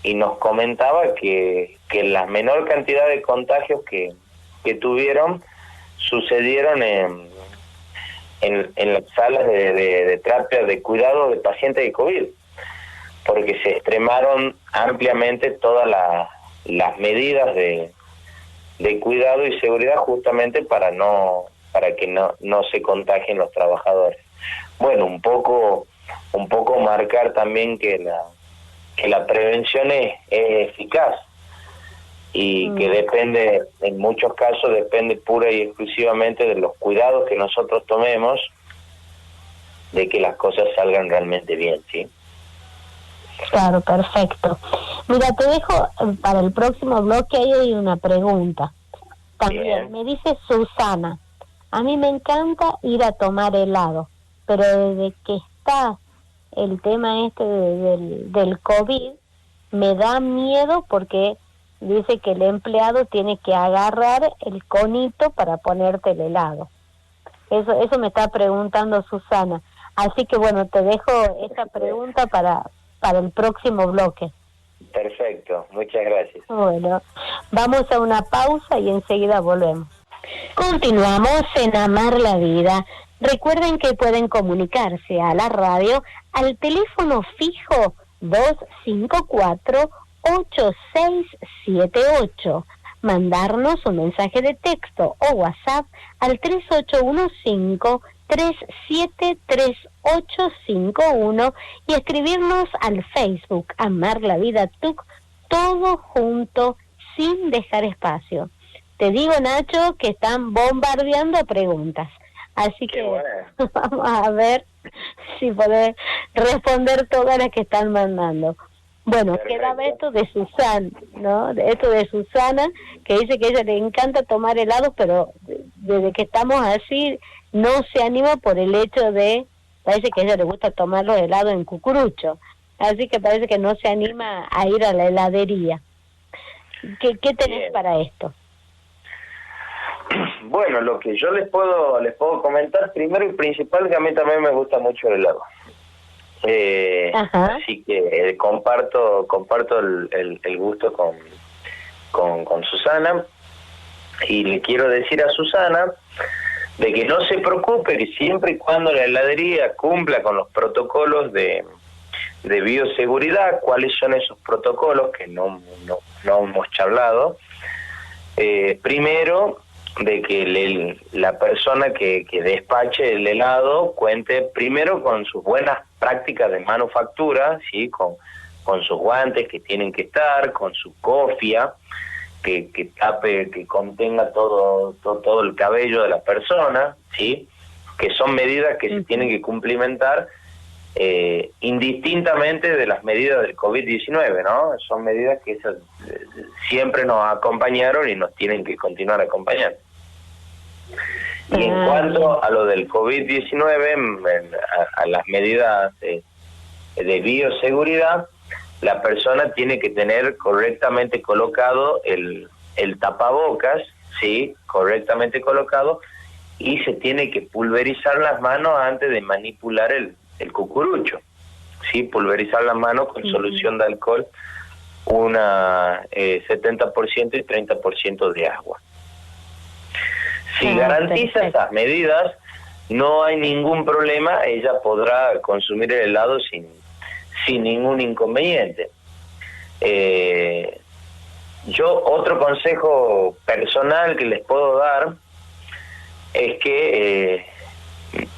y nos comentaba que la menor cantidad de contagios que tuvieron sucedieron en las salas de terapia de cuidado de pacientes de COVID, porque se extremaron ampliamente todas las medidas de cuidado y seguridad, justamente para que no se contagien los trabajadores. Bueno, un poco marcar también que la prevención es eficaz, y que depende, en muchos casos depende pura y exclusivamente de los cuidados que nosotros tomemos, de que las cosas salgan realmente bien, ¿sí? Claro, perfecto. Mira, te dejo para el próximo bloque, ahí hay una pregunta. También Bien. me dice Susana: a mí me encanta ir a tomar helado, pero desde que está el tema del COVID, me da miedo, porque dice que el empleado tiene que agarrar el conito para ponerte el helado. Eso me está preguntando Susana. Así que bueno, te dejo esa pregunta para el próximo bloque. Perfecto, muchas gracias. Bueno, vamos a una pausa y enseguida volvemos. Continuamos en Amar la Vida. Recuerden que pueden comunicarse a la radio al teléfono fijo 254-8678. Mandarnos un mensaje de texto o WhatsApp al 3815-373851 y escribirnos al Facebook Amar la Vida TUC, todo junto, sin dejar espacio. Te digo, Nacho, que están bombardeando preguntas, así que bueno. Vamos a ver si podés responder todas las que están mandando. Bueno, Perfecto. quedaba esto de Susana, ¿no? Esto de Susana, que dice que a ella le encanta tomar helado, pero desde que estamos así no se anima por el hecho de, parece que a ella le gusta tomar los helados en cucurucho, así que parece que no se anima a ir a la heladería. ¿Qué tenés Bien. para esto? Bueno, lo que yo les puedo comentar, primero y principal, que a mí también me gusta mucho el helado. Así que comparto el gusto con Susana, y le quiero decir a Susana de que no se preocupe, que siempre y cuando la heladería cumpla con los protocolos de bioseguridad. ¿Cuáles son esos protocolos? Que no hemos charlado. Primero, de que la persona que despache el helado cuente primero con sus buenas prácticas de manufactura, ¿sí? Con sus guantes que tienen que estar, con su cofia que tape, que contenga todo el cabello de la persona, ¿sí? Que son medidas que se tienen que cumplimentar indistintamente de las medidas del COVID-19, ¿no? Son medidas que siempre nos acompañaron y nos tienen que continuar acompañando. Y en cuanto a lo del COVID-19, a las medidas de bioseguridad, la persona tiene que tener correctamente colocado el tapabocas, ¿sí? Correctamente colocado, y se tiene que pulverizar las manos antes de manipular el cucurucho, ¿sí? Pulverizar las manos con solución de alcohol, 70% y 30% de agua. Si garantiza esas medidas, no hay ningún problema, ella podrá consumir el helado sin ningún inconveniente. Yo, otro consejo personal que les puedo dar es que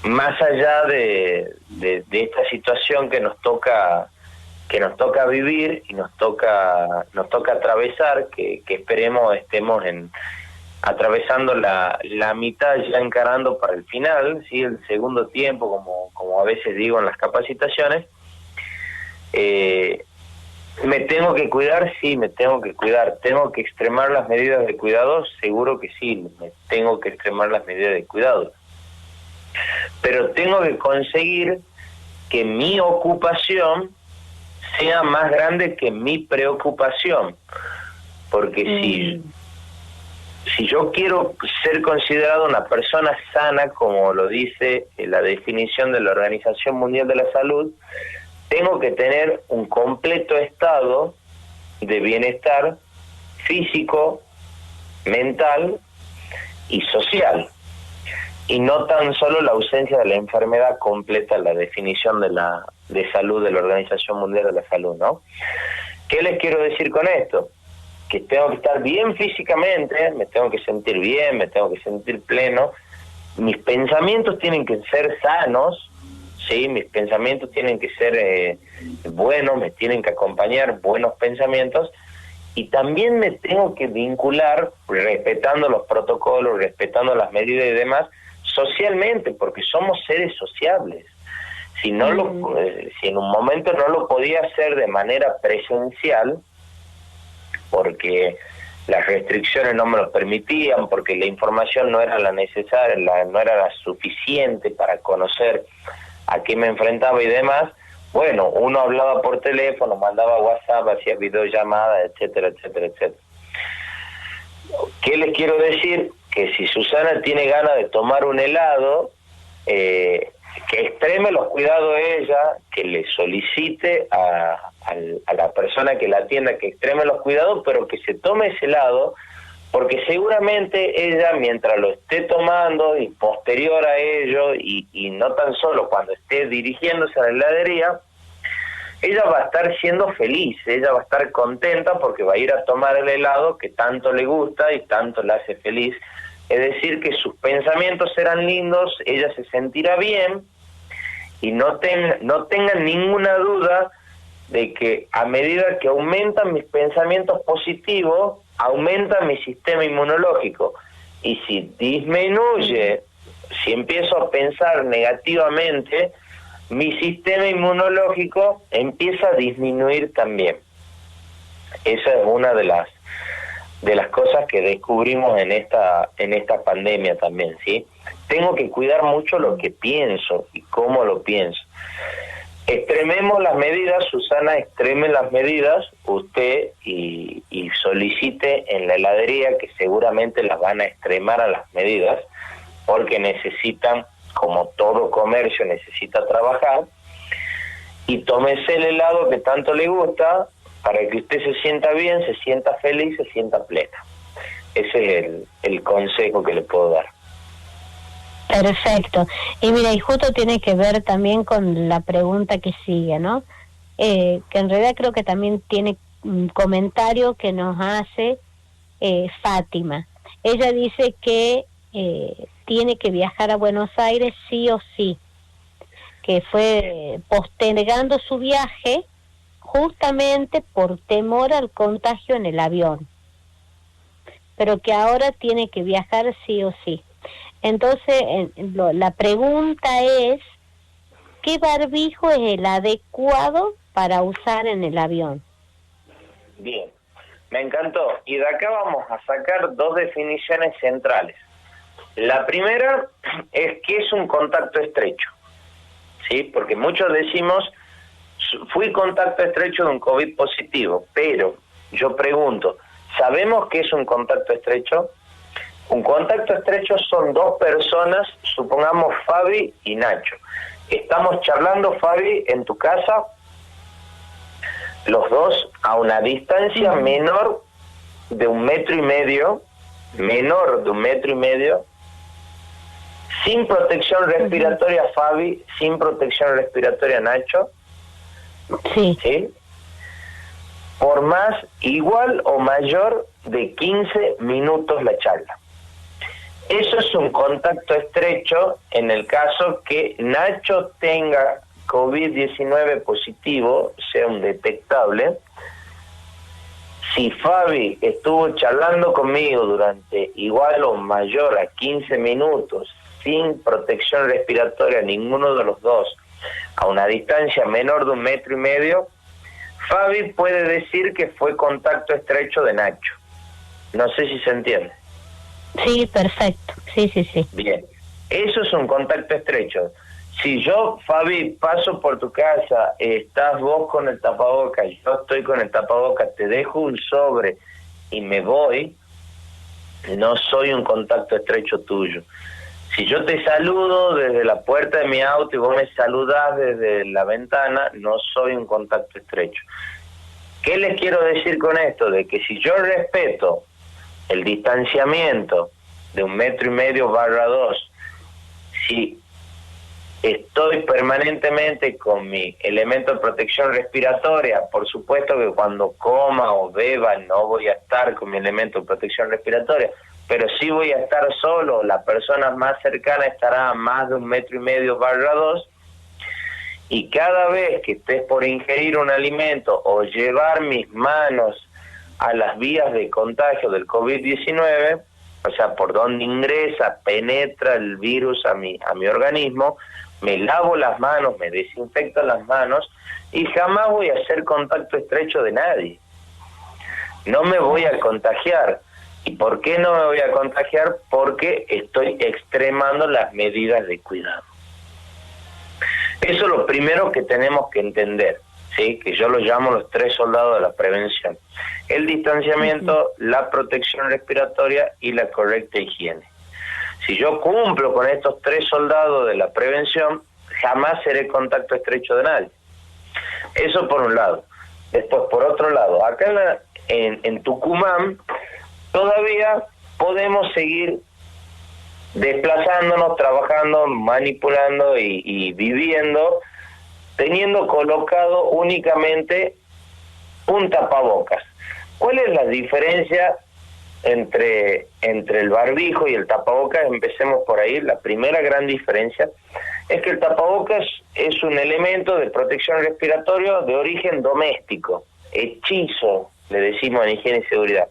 más allá de esta situación que nos toca vivir y nos toca atravesar, que esperemos estemos atravesando la mitad, ya encarando para el final, ¿sí? El segundo tiempo, como a veces digo en las capacitaciones. ¿Me tengo que cuidar? Sí, me tengo que cuidar. ¿Tengo que extremar las medidas de cuidado? Seguro que sí, me tengo que extremar las medidas de cuidado. Pero tengo que conseguir que mi ocupación sea más grande que mi preocupación, porque si yo quiero ser considerado una persona sana, como lo dice la definición de la Organización Mundial de la Salud, tengo que tener un completo estado de bienestar físico, mental y social, y no tan solo la ausencia de la enfermedad completa, la definición de salud de la Organización Mundial de la Salud, ¿no? ¿Qué les quiero decir con esto? Que tengo que estar bien físicamente, me tengo que sentir bien, me tengo que sentir pleno, mis pensamientos tienen que ser sanos, ¿sí? Mis pensamientos tienen que ser buenos, me tienen que acompañar buenos pensamientos, y también me tengo que vincular, respetando los protocolos, respetando las medidas y demás, socialmente, porque somos seres sociables. Si en un momento no lo podía hacer de manera presencial, porque las restricciones no me lo permitían, porque la información no era la necesaria, no era la suficiente para conocer a qué me enfrentaba y demás, bueno, uno hablaba por teléfono, mandaba WhatsApp, hacía videollamadas, etcétera, etcétera, etcétera. ¿Qué les quiero decir? Que si Susana tiene ganas de tomar un helado, que extreme los cuidados ella, que le solicite a la persona que la atienda que extreme los cuidados, pero que se tome ese helado, porque seguramente ella, mientras lo esté tomando y posterior a ello, y no tan solo cuando esté dirigiéndose a la heladería, ella va a estar siendo feliz, ella va a estar contenta porque va a ir a tomar el helado que tanto le gusta y tanto la hace feliz. Es decir, que sus pensamientos serán lindos, ella se sentirá bien, y no tengan ninguna duda de que a medida que aumentan mis pensamientos positivos, aumenta mi sistema inmunológico. Y si disminuye, si empiezo a pensar negativamente, mi sistema inmunológico empieza a disminuir también. Esa es una de las cosas que descubrimos en esta pandemia también, ¿sí? Tengo que cuidar mucho lo que pienso y cómo lo pienso. Extrememos las medidas, Susana, extreme las medidas, usted, y solicite en la heladería, que seguramente las van a extremar a las medidas, porque necesitan, como todo comercio, necesita trabajar, y tómese el helado que tanto le gusta, para que usted se sienta bien, se sienta feliz, se sienta plena. Ese es el consejo que le puedo dar. Perfecto. Y mira, y justo tiene que ver también con la pregunta que sigue, ¿no? Que en realidad creo que también tiene un comentario que nos hace Fátima. Ella dice que tiene que viajar a Buenos Aires sí o sí, que fue postergando su viaje justamente por temor al contagio en el avión, pero que ahora tiene que viajar sí o sí. Entonces, la pregunta es, ¿qué barbijo es el adecuado para usar en el avión? Bien, me encantó. Y de acá vamos a sacar dos definiciones centrales. La primera es que es un contacto estrecho, ¿sí? Porque muchos decimos, fui contacto estrecho de un COVID positivo, pero yo pregunto, ¿sabemos qué es un contacto estrecho? Un contacto estrecho son dos personas, supongamos Fabi y Nacho. Estamos charlando, Fabi, en tu casa, los dos a una distancia menor de 1,5 metros, sin protección respiratoria Fabi, sin protección respiratoria Nacho. Sí. ¿Sí? Por más, igual o mayor de 15 minutos la charla. Eso es un contacto estrecho en el caso que Nacho tenga COVID-19 positivo, sea un detectable. Si Fabi estuvo charlando conmigo durante igual o mayor a 15 minutos, sin protección respiratoria, ninguno de los dos, a una distancia menor de 1,5 metros, Fabi puede decir que fue contacto estrecho de Nacho. No sé si se entiende. Sí, perfecto. Sí. Bien, eso es un contacto estrecho. Si yo, Fabi, paso por tu casa, estás vos con el tapabocas, yo estoy con el tapabocas, te dejo un sobre y me voy, no soy un contacto estrecho tuyo. Si yo te saludo desde la puerta de mi auto y vos me saludás desde la ventana, no soy un contacto estrecho. ¿Qué les quiero decir con esto? De que si yo respeto el distanciamiento de 1,5 m/2, si estoy permanentemente con mi elemento de protección respiratoria, por supuesto que cuando coma o beba no voy a estar con mi elemento de protección respiratoria, pero sí voy a estar solo, la persona más cercana estará a más de 1,5 m/2, y cada vez que estés por ingerir un alimento o llevar mis manos a las vías de contagio del COVID-19, o sea, por donde ingresa, penetra el virus a mi organismo, me lavo las manos, me desinfecto las manos y jamás voy a hacer contacto estrecho de nadie. No me voy a contagiar. ¿Y por qué no me voy a contagiar? Porque estoy extremando las medidas de cuidado. Eso es lo primero que tenemos que entender, ¿sí? Que yo lo llamo los 3 soldados de la prevención: el distanciamiento, la protección respiratoria y la correcta higiene. Si yo cumplo con estos 3 soldados de la prevención, jamás seré contacto estrecho de nadie. Eso por un lado. Después, por otro lado, acá en Tucumán todavía podemos seguir desplazándonos, trabajando, manipulando y viviendo, teniendo colocado únicamente un tapabocas. ¿Cuál es la diferencia entre el barbijo y el tapabocas? Empecemos por ahí. La primera gran diferencia es que el tapabocas es un elemento de protección respiratoria de origen doméstico, hechizo, le decimos en higiene y seguridad.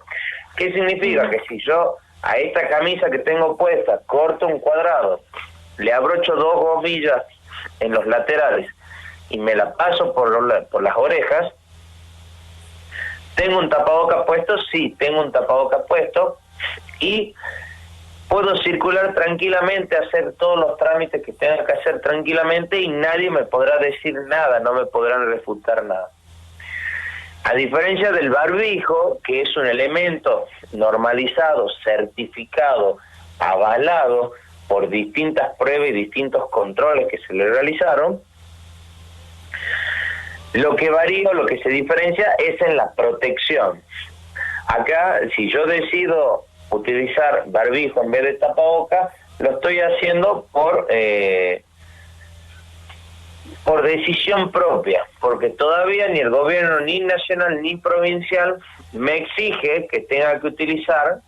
¿Qué significa? Que si yo a esta camisa que tengo puesta corto un cuadrado, le abrocho 2 gomillas en los laterales y me la paso por las orejas, ¿tengo un tapabocas puesto? Sí, tengo un tapabocas puesto y puedo circular tranquilamente, hacer todos los trámites que tenga que hacer tranquilamente y nadie me podrá decir nada, no me podrán refutar nada. A diferencia del barbijo, que es un elemento normalizado, certificado, avalado por distintas pruebas y distintos controles que se le realizaron, lo que varía o lo que se diferencia es en la protección. Acá, si yo decido utilizar barbijo en vez de tapabocas, lo estoy haciendo por decisión propia, porque todavía ni el gobierno ni nacional ni provincial me exige que tenga que utilizar,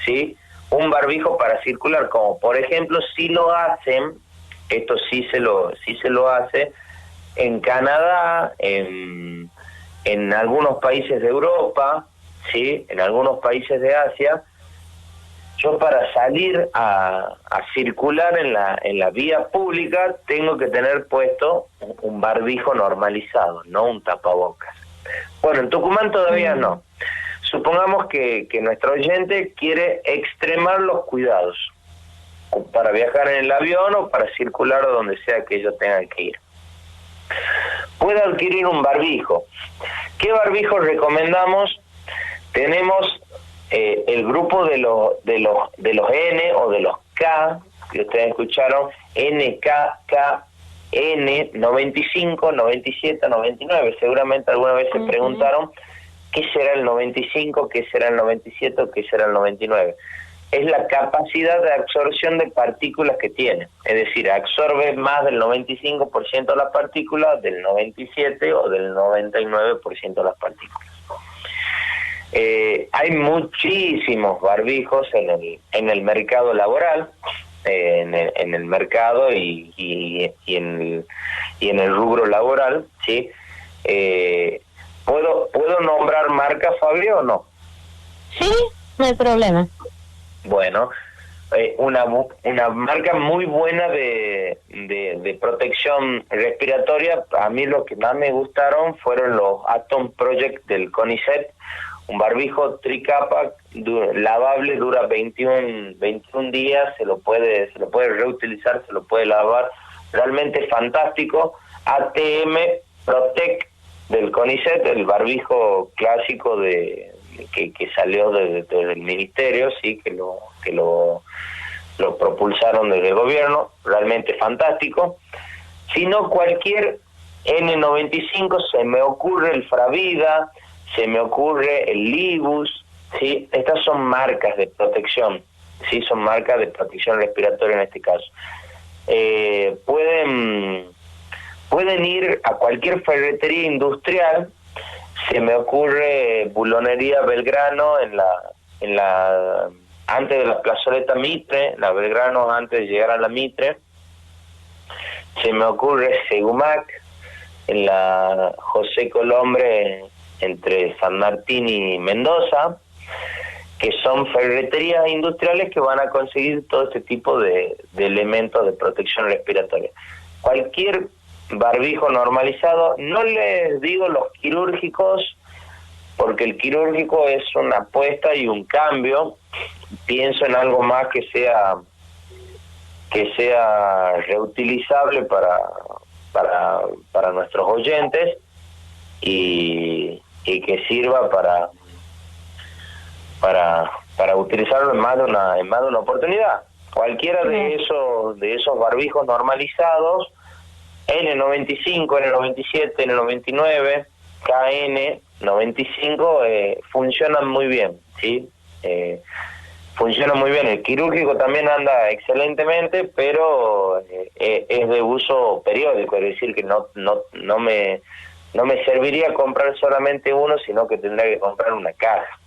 ¿sí?, un barbijo para circular, como por ejemplo si lo hacen, esto sí se lo hace en Canadá, en algunos países de Europa, ¿sí?, en algunos países de Asia. Yo para salir a circular en la vía pública tengo que tener puesto un barbijo normalizado, no un tapabocas. Bueno, en Tucumán todavía no. Supongamos que nuestro oyente quiere extremar los cuidados para viajar en el avión o para circular donde sea que ellos tengan que ir. Puede adquirir un barbijo. ¿Qué barbijo recomendamos? Tenemos el grupo de los N o de los K, que ustedes escucharon, NKKN 95, 97, 99. Seguramente alguna vez se preguntaron qué será el 95, qué será el 97 o qué será el 99. Es la capacidad de absorción de partículas que tiene. Es decir, absorbe más del 95% de las partículas, del 97 o del 99% de las partículas. Hay muchísimos barbijos en el mercado laboral, en el mercado y en el rubro laboral, ¿sí? ¿Puedo nombrar marca, Fabio, o no? Sí, no hay problema. Bueno, una marca muy buena de protección respiratoria. A mí lo que más me gustaron fueron los Atom Project del CONICET. Un barbijo tricapa lavable, dura 21 días, se lo puede reutilizar, se lo puede lavar realmente fantástico. ATM Protec del CONICET, el barbijo clásico que salió desde el ministerio, sí, que lo propulsaron desde el gobierno, realmente fantástico. Sino cualquier N95, se me ocurre el Fravida, se me ocurre el Libus, ¿sí? Estas son marcas de protección, ¿sí? Son marcas de protección respiratoria en este caso. Pueden ir a cualquier ferretería industrial. Se me ocurre Bulonería Belgrano en la antes de la plazoleta Mitre, la Belgrano antes de llegar a la Mitre. Se me ocurre Segumac en la José Colombre entre San Martín y Mendoza, que son ferreterías industriales que van a conseguir todo este tipo de elementos de protección respiratoria. Cualquier barbijo normalizado, no les digo los quirúrgicos, porque el quirúrgico es una apuesta y un cambio. Pienso en algo más que sea reutilizable para nuestros oyentes y que sirva para utilizarlo en más de una oportunidad. Cualquiera de esos barbijos normalizados, N95, N97, N99, KN95, funcionan muy bien, ¿sí? Funciona muy bien. El quirúrgico también anda excelentemente, pero es de uso periódico, es decir, que no me serviría comprar solamente uno, sino que tendría que comprar una caja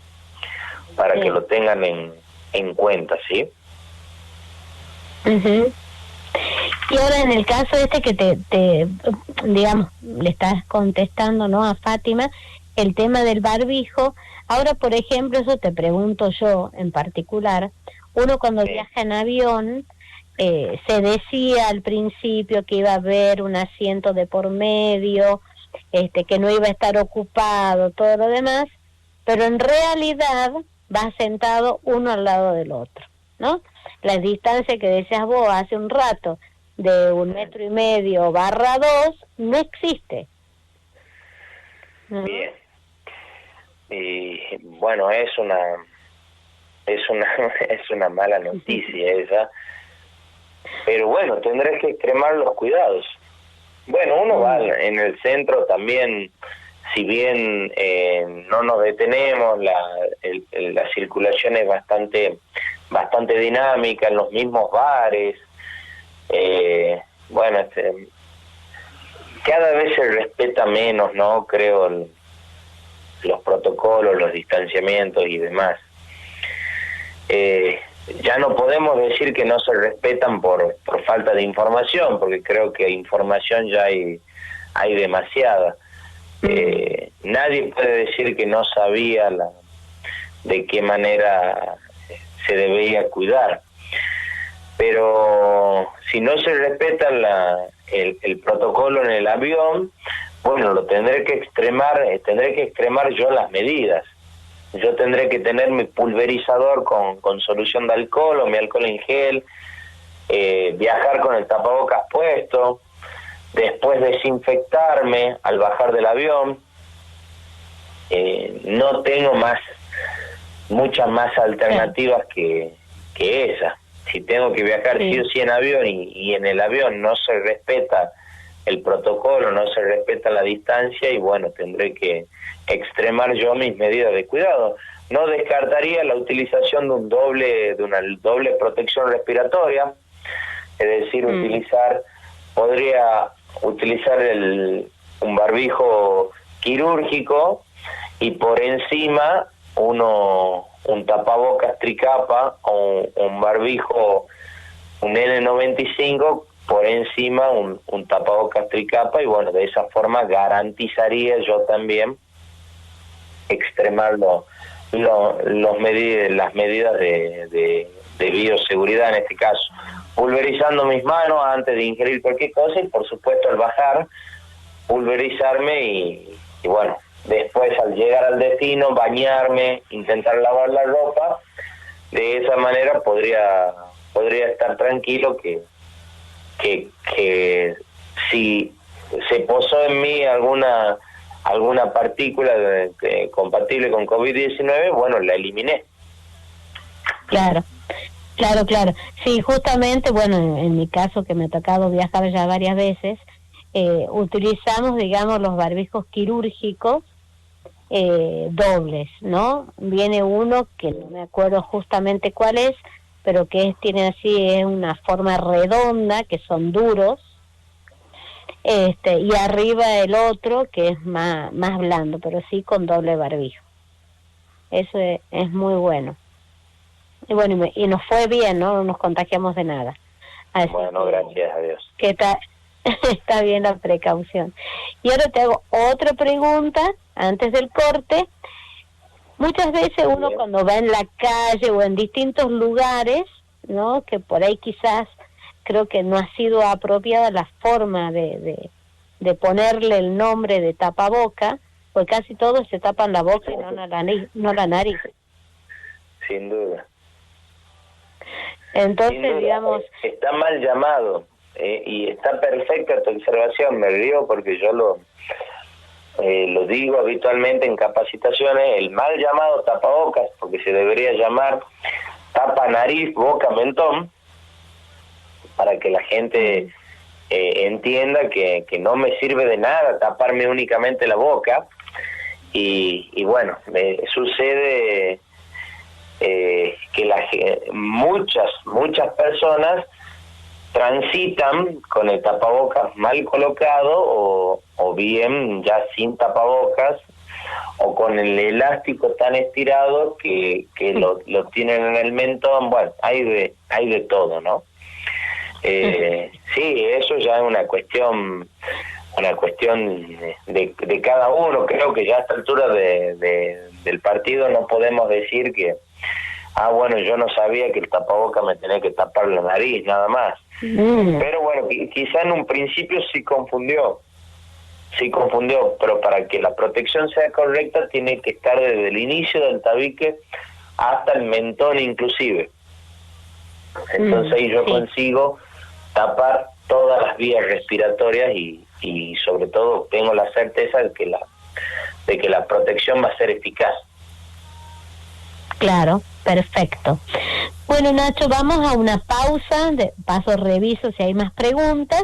para que lo tengan en cuenta, ¿sí? Uh-huh. Y ahora en el caso que te digamos, le estás contestando, ¿no?, a Fátima, el tema del barbijo. Ahora, por ejemplo, eso te pregunto yo en particular, uno cuando viaja en avión, se decía al principio que iba a haber un asiento de por medio, que no iba a estar ocupado, todo lo demás, pero en realidad va sentado uno al lado del otro, ¿no? La distancia que decías vos hace un rato, de 1,5 m/2, no existe. Bien. Y bueno, es una mala noticia esa, pero bueno, tendrás que extremar los cuidados. Bueno, uno va en el centro también, si bien no nos detenemos, la circulación es bastante dinámica en los mismos bares. Bueno, cada vez se respeta menos, ¿no? Creo los protocolos, los distanciamientos y demás. Ya no podemos decir que no se respetan por falta de información, porque creo que información ya hay demasiada. Nadie puede decir que no sabía de qué manera se debía cuidar. Pero si no se respeta el protocolo en el avión, bueno, lo tendré que extremar yo las medidas. Yo tendré que tener mi pulverizador con solución de alcohol o mi alcohol en gel, viajar con el tapabocas puesto, después desinfectarme al bajar del avión. No tengo muchas más alternativas que esa. Si tengo que viajar sí o sí en avión y en el avión no se respeta el protocolo, no se respeta la distancia, y bueno, tendré que extremar yo mis medidas de cuidado. No descartaría la utilización de una doble protección respiratoria, es decir, podría utilizar un barbijo quirúrgico y por encima un tapabocas tricapa o un barbijo, un N95, por encima un tapabocas tricapa, y bueno, de esa forma garantizaría yo también extremar las medidas de bioseguridad, en este caso pulverizando mis manos antes de ingerir cualquier cosa, y por supuesto al bajar pulverizarme y bueno, después al llegar al destino bañarme, intentar lavar la ropa. De esa manera podría estar tranquilo que que si se posó en mí alguna partícula compatible con COVID-19, bueno, la eliminé. Claro. Sí, justamente, bueno, en mi caso, que me ha tocado viajar ya varias veces, utilizamos, digamos, los barbijos quirúrgicos dobles, ¿no? Viene uno que no me acuerdo justamente cuál es, pero que tiene así, es una forma redonda, que son duros, y arriba el otro que es más blando, pero sí con doble barbijo. Eso es muy bueno. Y bueno, y nos fue bien, ¿no? No nos contagiamos de nada. Así bueno, gracias a Dios. Que está bien la precaución. Y ahora te hago otra pregunta antes del corte. Muchas veces uno Bien. Cuando va en la calle o en distintos lugares, ¿no? Que por ahí quizás creo que no ha sido apropiada la forma de ponerle el nombre de tapaboca, porque casi todos se tapan la boca y no la nariz. Sin duda. Entonces, Sin duda, digamos... está mal llamado, y está perfecta tu observación, me río porque yo lo digo habitualmente en capacitaciones, el mal llamado tapabocas, porque se debería llamar tapa nariz, boca, mentón, para que la gente entienda que no me sirve de nada taparme únicamente la boca, y bueno, sucede que muchas personas transitan con el tapabocas mal colocado o bien ya sin tapabocas o con el elástico tan estirado que lo tienen en el mentón. Bueno, hay de todo, ¿no? Sí, eso ya es una cuestión de cada uno. Creo que ya a esta altura del partido no podemos decir que bueno, yo no sabía que el tapaboca me tenía que tapar la nariz, nada más. Pero bueno, quizá en un principio sí confundió, pero para que la protección sea correcta tiene que estar desde el inicio del tabique hasta el mentón inclusive. Entonces ahí yo consigo tapar todas las vías respiratorias y sobre todo tengo la certeza de que la protección va a ser eficaz. Claro, perfecto. Bueno, Nacho, vamos a una pausa, reviso si hay más preguntas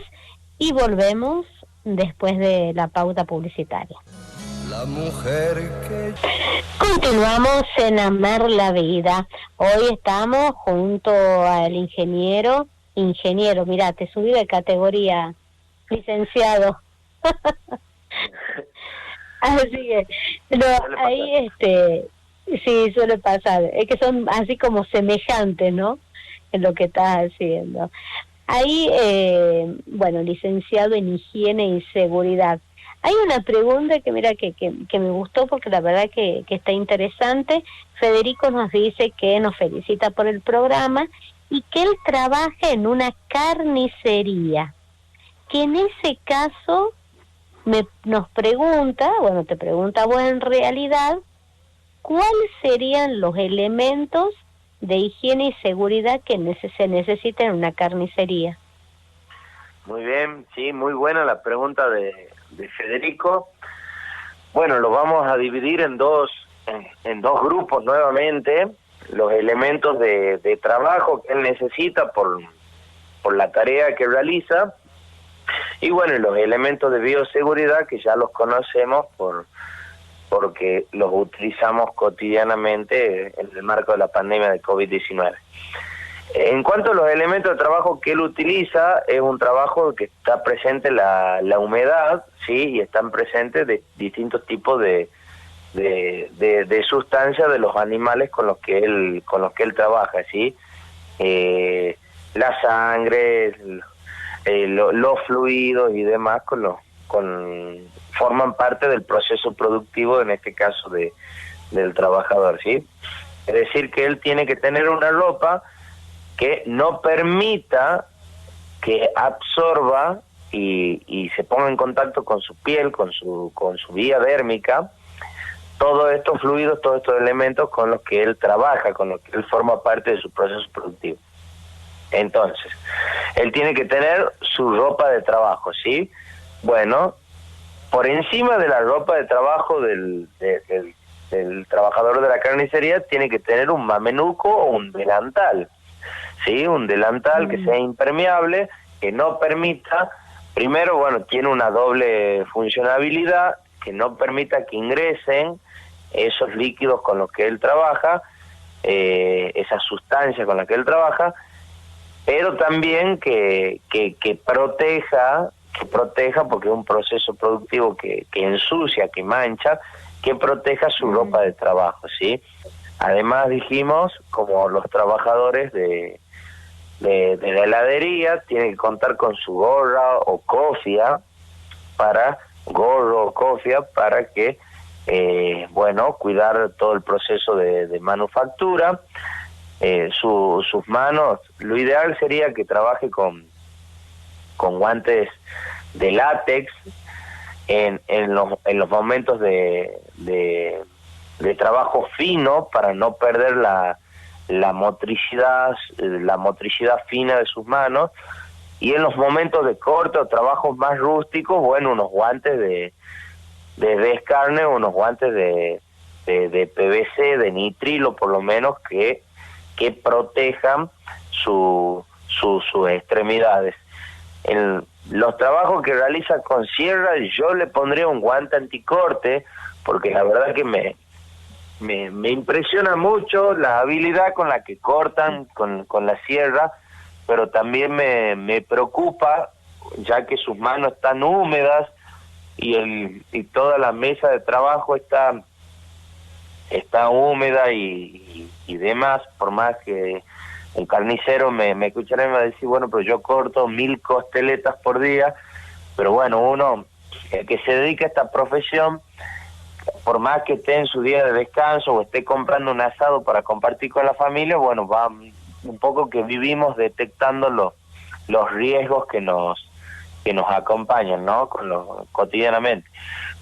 y volvemos después de la pauta publicitaria. La mujer que... Continuamos en Amar la Vida. Hoy estamos junto al ingeniero, mira, te subí de categoría, licenciado. Así que, ahí sí, suele pasar. Es que son así como semejantes, ¿no? En lo que estás haciendo. Ahí, bueno, licenciado en Higiene y Seguridad. Hay una pregunta que mira que me gustó porque la verdad que está interesante. Federico nos dice que nos felicita por el programa y que él trabaja en una carnicería. Que en ese caso nos pregunta, bueno, te pregunta vos en realidad, ¿cuáles serían los elementos de higiene y seguridad que se necesitan en una carnicería? Muy bien, sí, muy buena la pregunta de Federico. Bueno, lo vamos a dividir en dos grupos nuevamente. Los elementos de trabajo que él necesita por la tarea que realiza, y bueno, los elementos de bioseguridad que ya los conocemos porque los utilizamos cotidianamente en el marco de la pandemia de COVID-19. En cuanto a los elementos de trabajo que él utiliza, es un trabajo que está presente la humedad, sí, y están presentes de distintos tipos de sustancias de los animales con los que él trabaja, sí, la sangre, los fluidos y demás forman parte del proceso productivo, en este caso del trabajador, ¿sí? Es decir, que él tiene que tener una ropa que no permita que absorba y se ponga en contacto con su piel, con su vía dérmica, todos estos fluidos, todos estos elementos con los que él trabaja, con los que él forma parte de su proceso productivo. Entonces, él tiene que tener su ropa de trabajo, ¿sí? Bueno, por encima de la ropa de trabajo del trabajador de la carnicería tiene que tener un mameluco o un delantal, ¿sí? Un delantal que sea impermeable, que no permita, primero, bueno, tiene una doble funcionalidad, que no permita que ingresen esos líquidos con los que él trabaja, esa sustancia con la que él trabaja, pero también que proteja porque es un proceso productivo que ensucia, que mancha, que proteja su ropa de trabajo, ¿sí? Además dijimos, como los trabajadores de la heladería tienen que contar con su gorro o cofia para que cuidar todo el proceso de manufactura. Sus manos, lo ideal sería que trabaje con guantes de látex en los momentos de trabajo fino, para no perder la motricidad fina de sus manos, y en los momentos de corte o trabajos más rústicos, bueno, unos guantes de descarne, unos guantes de PVC, de nitrilo por lo menos, que protejan sus extremidades. En los trabajos que realiza con sierra, yo le pondría un guante anticorte, porque la verdad que me impresiona mucho la habilidad con la que cortan con la sierra, pero también me preocupa, ya que sus manos están húmedas y toda la mesa de trabajo está húmeda y demás, por más que un carnicero me escuchará y me va a decir, bueno, pero yo corto 1000 costeletas por día, pero bueno, uno, el que se dedica a esta profesión, por más que esté en su día de descanso o esté comprando un asado para compartir con la familia, bueno, va un poco que vivimos detectando los riesgos que nos acompañan, ¿no? Cotidianamente.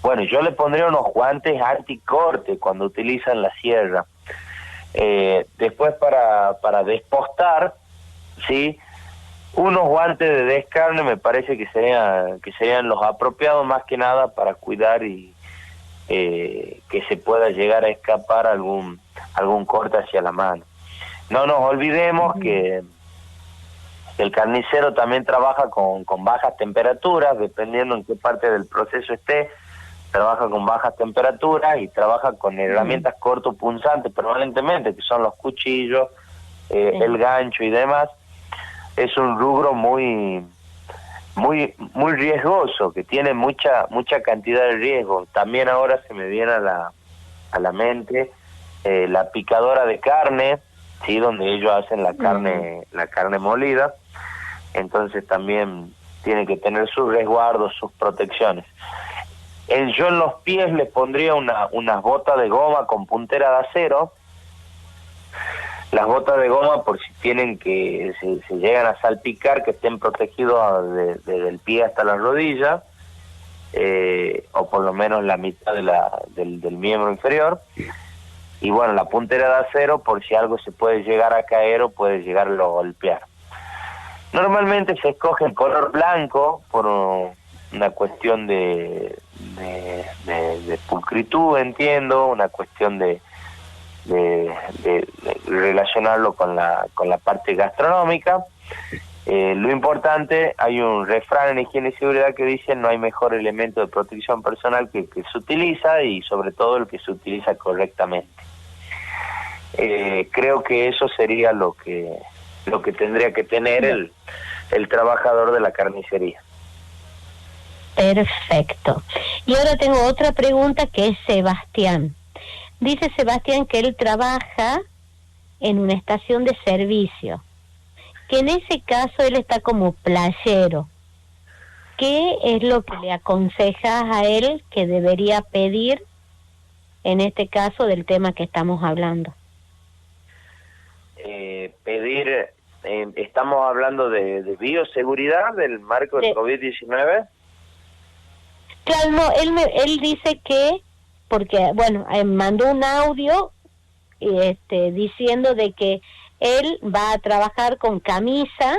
Bueno, yo le pondría unos guantes anticorte cuando utilizan la sierra. Después para despostar, ¿sí? Unos guantes de descarne me parece que serían los apropiados, más que nada para cuidar y que se pueda llegar a escapar algún corte hacia la mano. No nos olvidemos que el carnicero también trabaja con bajas temperaturas, dependiendo en qué parte del proceso esté, trabaja con bajas temperaturas y trabaja con herramientas cortopunzantes permanentemente, que son los cuchillos, el gancho y demás. Es un rubro muy riesgoso, que tiene mucha cantidad de riesgo. También ahora se me viene a la mente la picadora de carne, sí, donde ellos hacen la carne molida. Entonces también tiene que tener sus resguardos, sus protecciones. Yo en los pies les pondría unas botas de goma con puntera de acero. Las botas de goma, por si se llegan a salpicar, que estén protegidos desde el pie hasta la rodilla, o por lo menos la mitad del miembro inferior. Y bueno, la puntera de acero, por si algo se puede llegar a caer o puede llegarlo a golpear. Normalmente se escoge el color blanco por una cuestión de pulcritud, entiendo, una cuestión de relacionarlo con la parte gastronómica. Lo importante, hay un refrán en higiene y seguridad que dice: no hay mejor elemento de protección personal que el que se utiliza, y sobre todo el que se utiliza correctamente. Creo que eso sería lo que tendría que tener el trabajador de la carnicería. Perfecto. Y ahora tengo otra pregunta, que es Sebastián. Dice Sebastián que él trabaja en una estación de servicio, que en ese caso él está como playero. ¿Qué es lo que le aconsejas a él que debería pedir en este caso del tema que estamos hablando? Estamos hablando de bioseguridad del marco del COVID-19. Claro, no, él dice que, porque, bueno, mandó un audio diciendo de que él va a trabajar con camisa,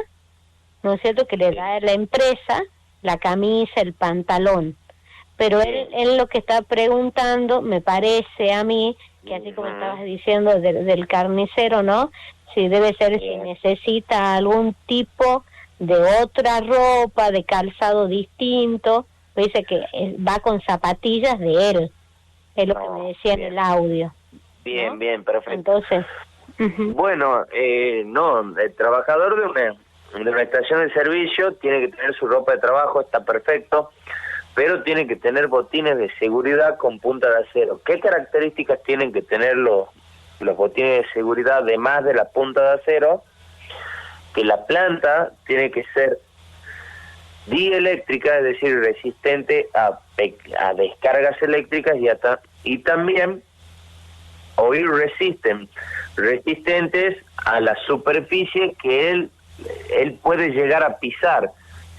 ¿no es cierto?, que le da la empresa, la camisa, el pantalón. Pero él lo que está preguntando, me parece a mí, que así como estabas diciendo del carnicero, ¿no? Si debe ser, si necesita algún tipo de otra ropa, de calzado distinto. Dice que va con zapatillas de él, es lo que me decía en el audio. Bien, ¿no? bien, perfecto. Entonces, bueno, no, el trabajador de una estación de servicio tiene que tener su ropa de trabajo, está perfecto, pero tiene que tener botines de seguridad con punta de acero. ¿Qué características tienen que tener los botines de seguridad además de la punta de acero? Que la planta tiene que ser dieléctrica, es decir, resistente a descargas eléctricas y también oil resistentes a la superficie que él puede llegar a pisar,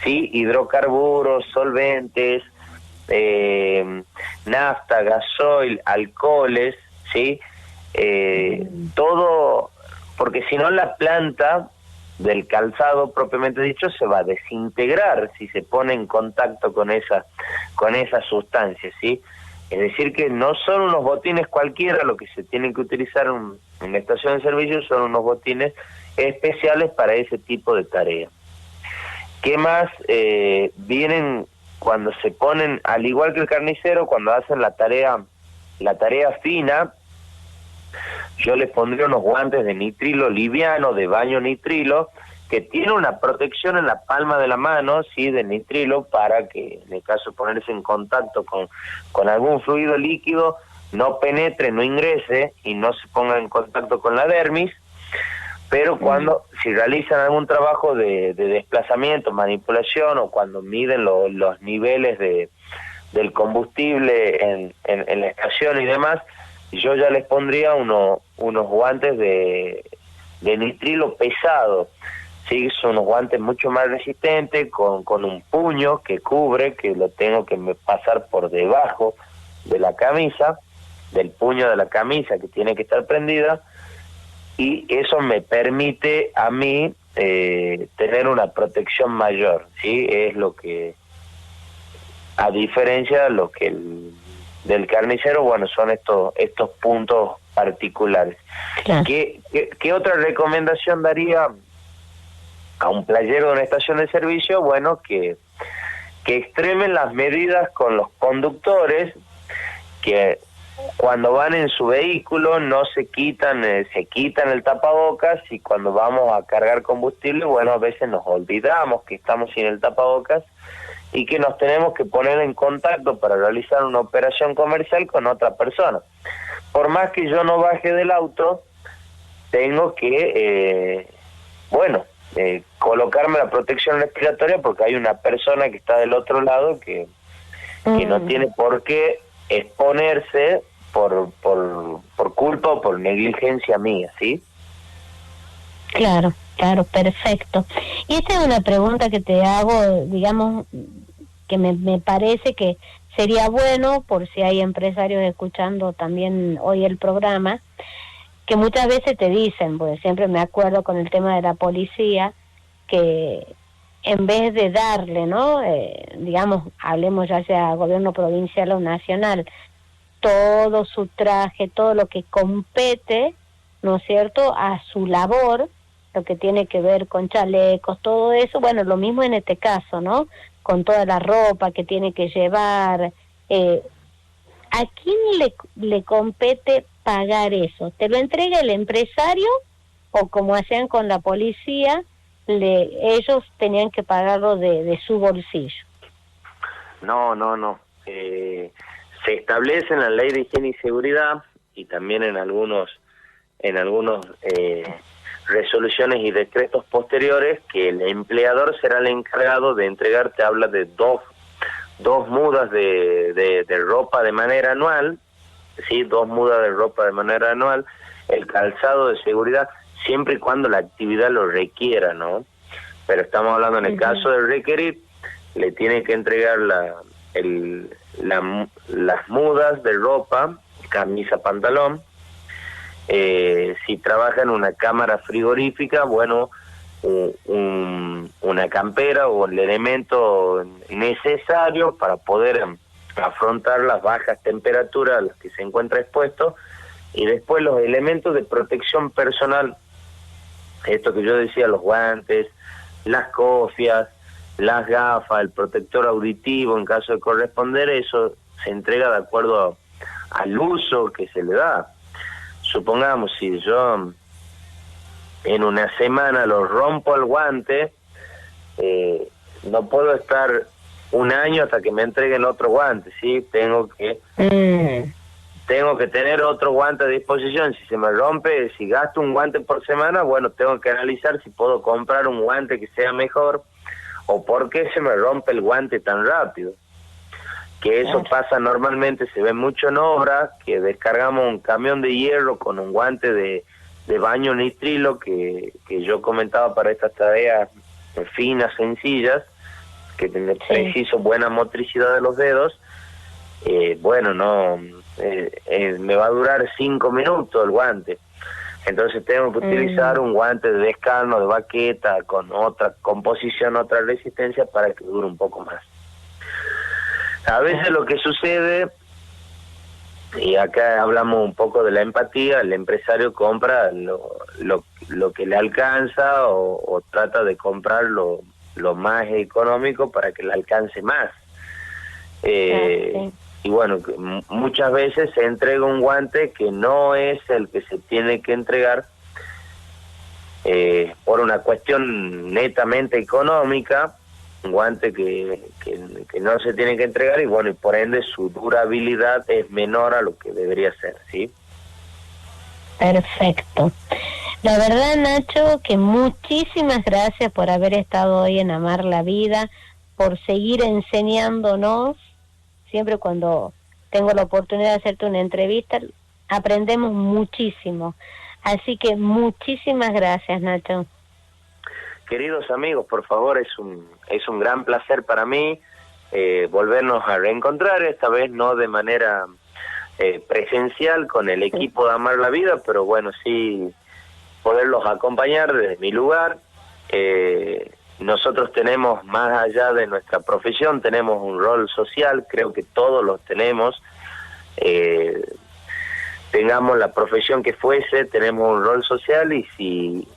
¿sí? Hidrocarburos, solventes, nafta, gasoil, alcoholes, ¿sí? Todo, porque si no la planta del calzado propiamente dicho se va a desintegrar si se pone en contacto con esa sustancia, ¿sí? Es decir que no son unos botines cualquiera lo que se tienen que utilizar en la estación de servicio, son unos botines especiales para ese tipo de tareas. ¿Qué más? Vienen cuando se ponen, al igual que el carnicero, cuando hacen la tarea fina, yo les pondría unos guantes de nitrilo liviano, de baño nitrilo, que tiene una protección en la palma de la mano, sí, de nitrilo, para que en el caso de ponerse en contacto con algún fluido líquido, no penetre, no ingrese y no se ponga en contacto con la dermis. Pero si realizan algún trabajo de desplazamiento, manipulación, o cuando miden los niveles del combustible en la estación y demás, yo ya les pondría unos guantes de nitrilo pesado, ¿sí? Son unos guantes mucho más resistentes, con un puño que cubre, que lo tengo que pasar por debajo de la camisa, del puño de la camisa que tiene que estar prendida, y eso me permite a mí tener una protección mayor, ¿sí? Es lo que, a diferencia de lo que del carnicero, bueno, son estos puntos particulares. Claro. ¿Qué otra recomendación daría a un playero de una estación de servicio? Bueno, que extremen las medidas con los conductores, que cuando van en su vehículo no se quitan el tapabocas, y cuando vamos a cargar combustible, bueno, a veces nos olvidamos que estamos sin el tapabocas y que nos tenemos que poner en contacto para realizar una operación comercial con otra persona. Por más que yo no baje del auto, tengo que, colocarme la protección respiratoria, porque hay una persona que está del otro lado que no tiene por qué exponerse por culpa o por negligencia mía, ¿sí? Claro, perfecto. Y esta es una pregunta que te hago, digamos, que me parece que sería bueno, por si hay empresarios escuchando también hoy el programa, que muchas veces te dicen, pues siempre me acuerdo con el tema de la policía, que en vez de darle, ¿no? Digamos, hablemos ya sea gobierno provincial o nacional, todo su traje, todo lo que compete, ¿no es cierto?, a su labor, lo que tiene que ver con chalecos, todo eso, bueno, lo mismo en este caso, ¿no?, con toda la ropa que tiene que llevar. ¿A quién le compete pagar eso? ¿Te lo entrega el empresario o como hacían con la policía, ellos tenían que pagarlo de su bolsillo? No. Se establece en la Ley de Higiene y Seguridad, y también en algunos resoluciones y decretos posteriores, que el empleador será el encargado de entregarte, habla de dos mudas de ropa de manera anual, sí, 2 mudas de ropa de manera anual, el calzado de seguridad, siempre y cuando la actividad lo requiera, ¿no? Pero estamos hablando en el caso de requerir, le tiene que entregar las mudas de ropa, camisa, pantalón, Si trabaja en una cámara frigorífica, bueno, una campera o el elemento necesario para poder afrontar las bajas temperaturas a las que se encuentra expuesto, y después los elementos de protección personal, esto que yo decía, los guantes, las cofias, las gafas, el protector auditivo en caso de corresponder, eso se entrega de acuerdo al uso que se le da. Supongamos, si yo en una semana lo rompo el guante, no puedo estar un año hasta que me entreguen otro guante, ¿sí? Tengo que tener otro guante a disposición. Si se me rompe, si gasto un guante por semana, bueno, tengo que analizar si puedo comprar un guante que sea mejor, o por qué se me rompe el guante tan rápido. Que eso pasa normalmente, se ve mucho en obras, que descargamos un camión de hierro con un guante de baño nitrilo que yo comentaba para estas tareas finas, sencillas, que preciso buena motricidad de los dedos. Bueno, no, me va a durar 5 minutos el guante. Entonces tengo que utilizar un guante de descarno, de baqueta, con otra composición, otra resistencia, para que dure un poco más. A veces lo que sucede, y acá hablamos un poco de la empatía, el empresario compra lo que le alcanza, o trata de comprar lo más económico para que le alcance más. Y bueno, muchas veces se entrega un guante que no es el que se tiene que entregar, por una cuestión netamente económica, un guante que no se tiene que entregar, y bueno, y por ende su durabilidad es menor a lo que debería ser, ¿sí? Perfecto. La verdad, Nacho, que muchísimas gracias por haber estado hoy en Amar la Vida, por seguir enseñándonos. Siempre cuando tengo la oportunidad de hacerte una entrevista, aprendemos muchísimo. Así que muchísimas gracias, Nacho. Queridos amigos, por favor, es un gran placer para mí volvernos a reencontrar, esta vez no de manera presencial con el equipo de Amar la Vida, pero bueno, sí poderlos acompañar desde mi lugar. Nosotros tenemos, más allá de nuestra profesión, tenemos un rol social, creo que todos los tenemos. Tengamos la profesión que fuese, tenemos un rol social, y si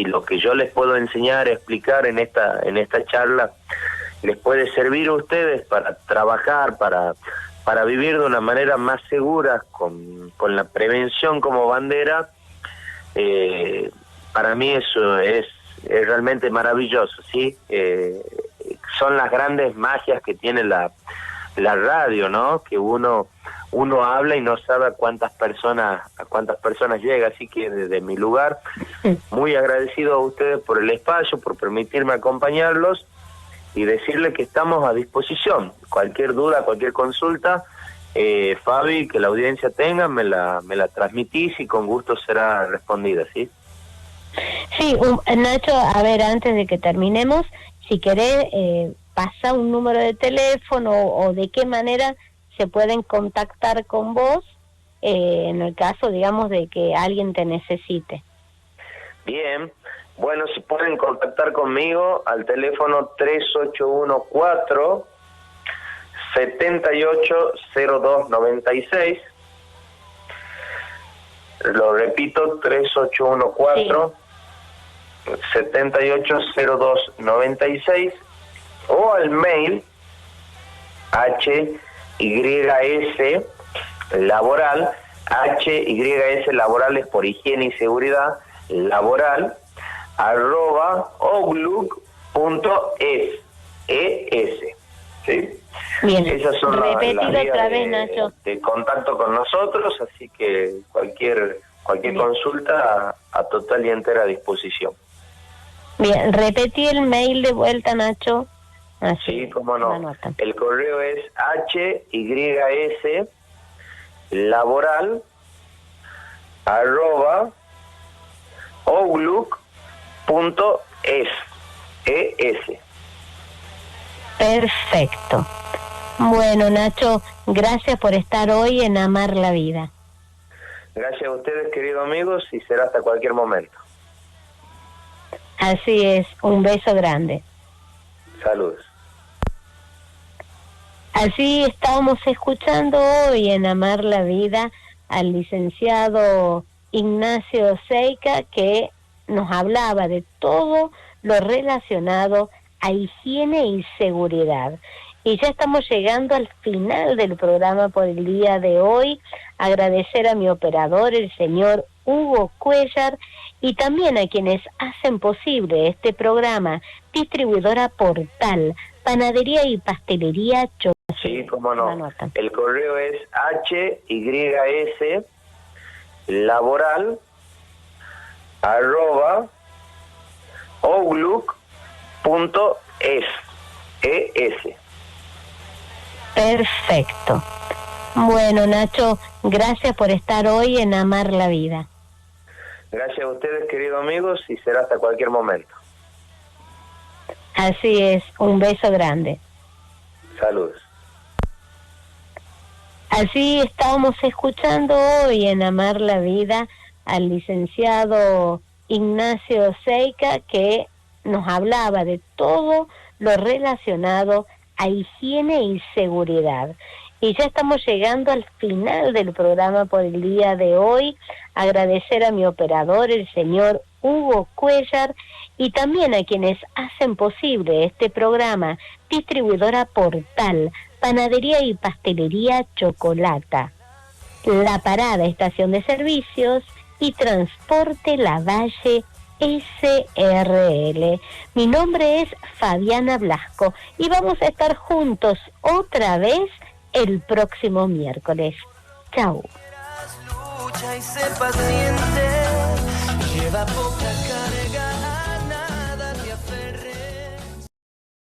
lo que yo les puedo enseñar, explicar en esta charla, les puede servir a ustedes para trabajar, para vivir de una manera más segura, con la prevención como bandera, para mí eso es realmente maravilloso, ¿sí? Son las grandes magias que tiene la radio, ¿no? Que uno habla y no sabe a cuántas personas llega. Así que desde mi lugar, muy agradecido a ustedes por el espacio, por permitirme acompañarlos, y decirles que estamos a disposición. Cualquier duda, cualquier consulta, Fabi, que la audiencia tenga, me la transmitís, y con gusto será respondida, ¿sí? Sí, Nacho, a ver, antes de que terminemos, si querés, pasa un número de teléfono, o de qué manera se pueden contactar con vos en el caso, digamos, de que alguien te necesite. Bien, bueno, se pueden contactar conmigo al teléfono 3814-780296. Lo repito, 380296, o al mail HYS laboral, HYS laboral es por higiene y seguridad, laboral, @outlook.es, ¿sí? Bien, esas son las vías otra vez, Nacho, de contacto con nosotros, así que cualquier consulta a total y entera disposición. Bien, repetí el mail de vuelta, Nacho. Sí, cómo no. El correo es HYS laboral @outlook.es. Perfecto. Bueno, Nacho, gracias por estar hoy en Amar la Vida. Gracias a ustedes, queridos amigos, y será hasta cualquier momento. Así es, un beso grande. Saludos. Así estábamos escuchando hoy en Amar la Vida al licenciado Ignacio Seica, que nos hablaba de todo lo relacionado a higiene y seguridad. Y ya estamos llegando al final del programa por el día de hoy. Agradecer a mi operador, el señor Hugo Cuellar, y también a quienes hacen posible este programa, distribuidora Portal, panadería y pastelería Chocolate. Sí, cómo no. El correo es HYS laboral @outlook.es. Perfecto. Bueno, Nacho, gracias por estar hoy en Amar la Vida. Gracias a ustedes, queridos amigos, y será hasta cualquier momento. Así es, un beso grande. Saludos. Así estábamos escuchando hoy en Amar la Vida al licenciado Ignacio Seica, que nos hablaba de todo lo relacionado a higiene y seguridad. Y ya estamos llegando al final del programa por el día de hoy. Agradecer a mi operador, el señor Hugo Cuellar, y también a quienes hacen posible este programa, distribuidora Portal, panadería y pastelería Chocolata, La Parada, estación de servicios, y Transporte Lavalle SRL. Mi nombre es Fabiana Blasco y vamos a estar juntos otra vez el próximo miércoles. Chau. Lucha y sé paciente, lleva poca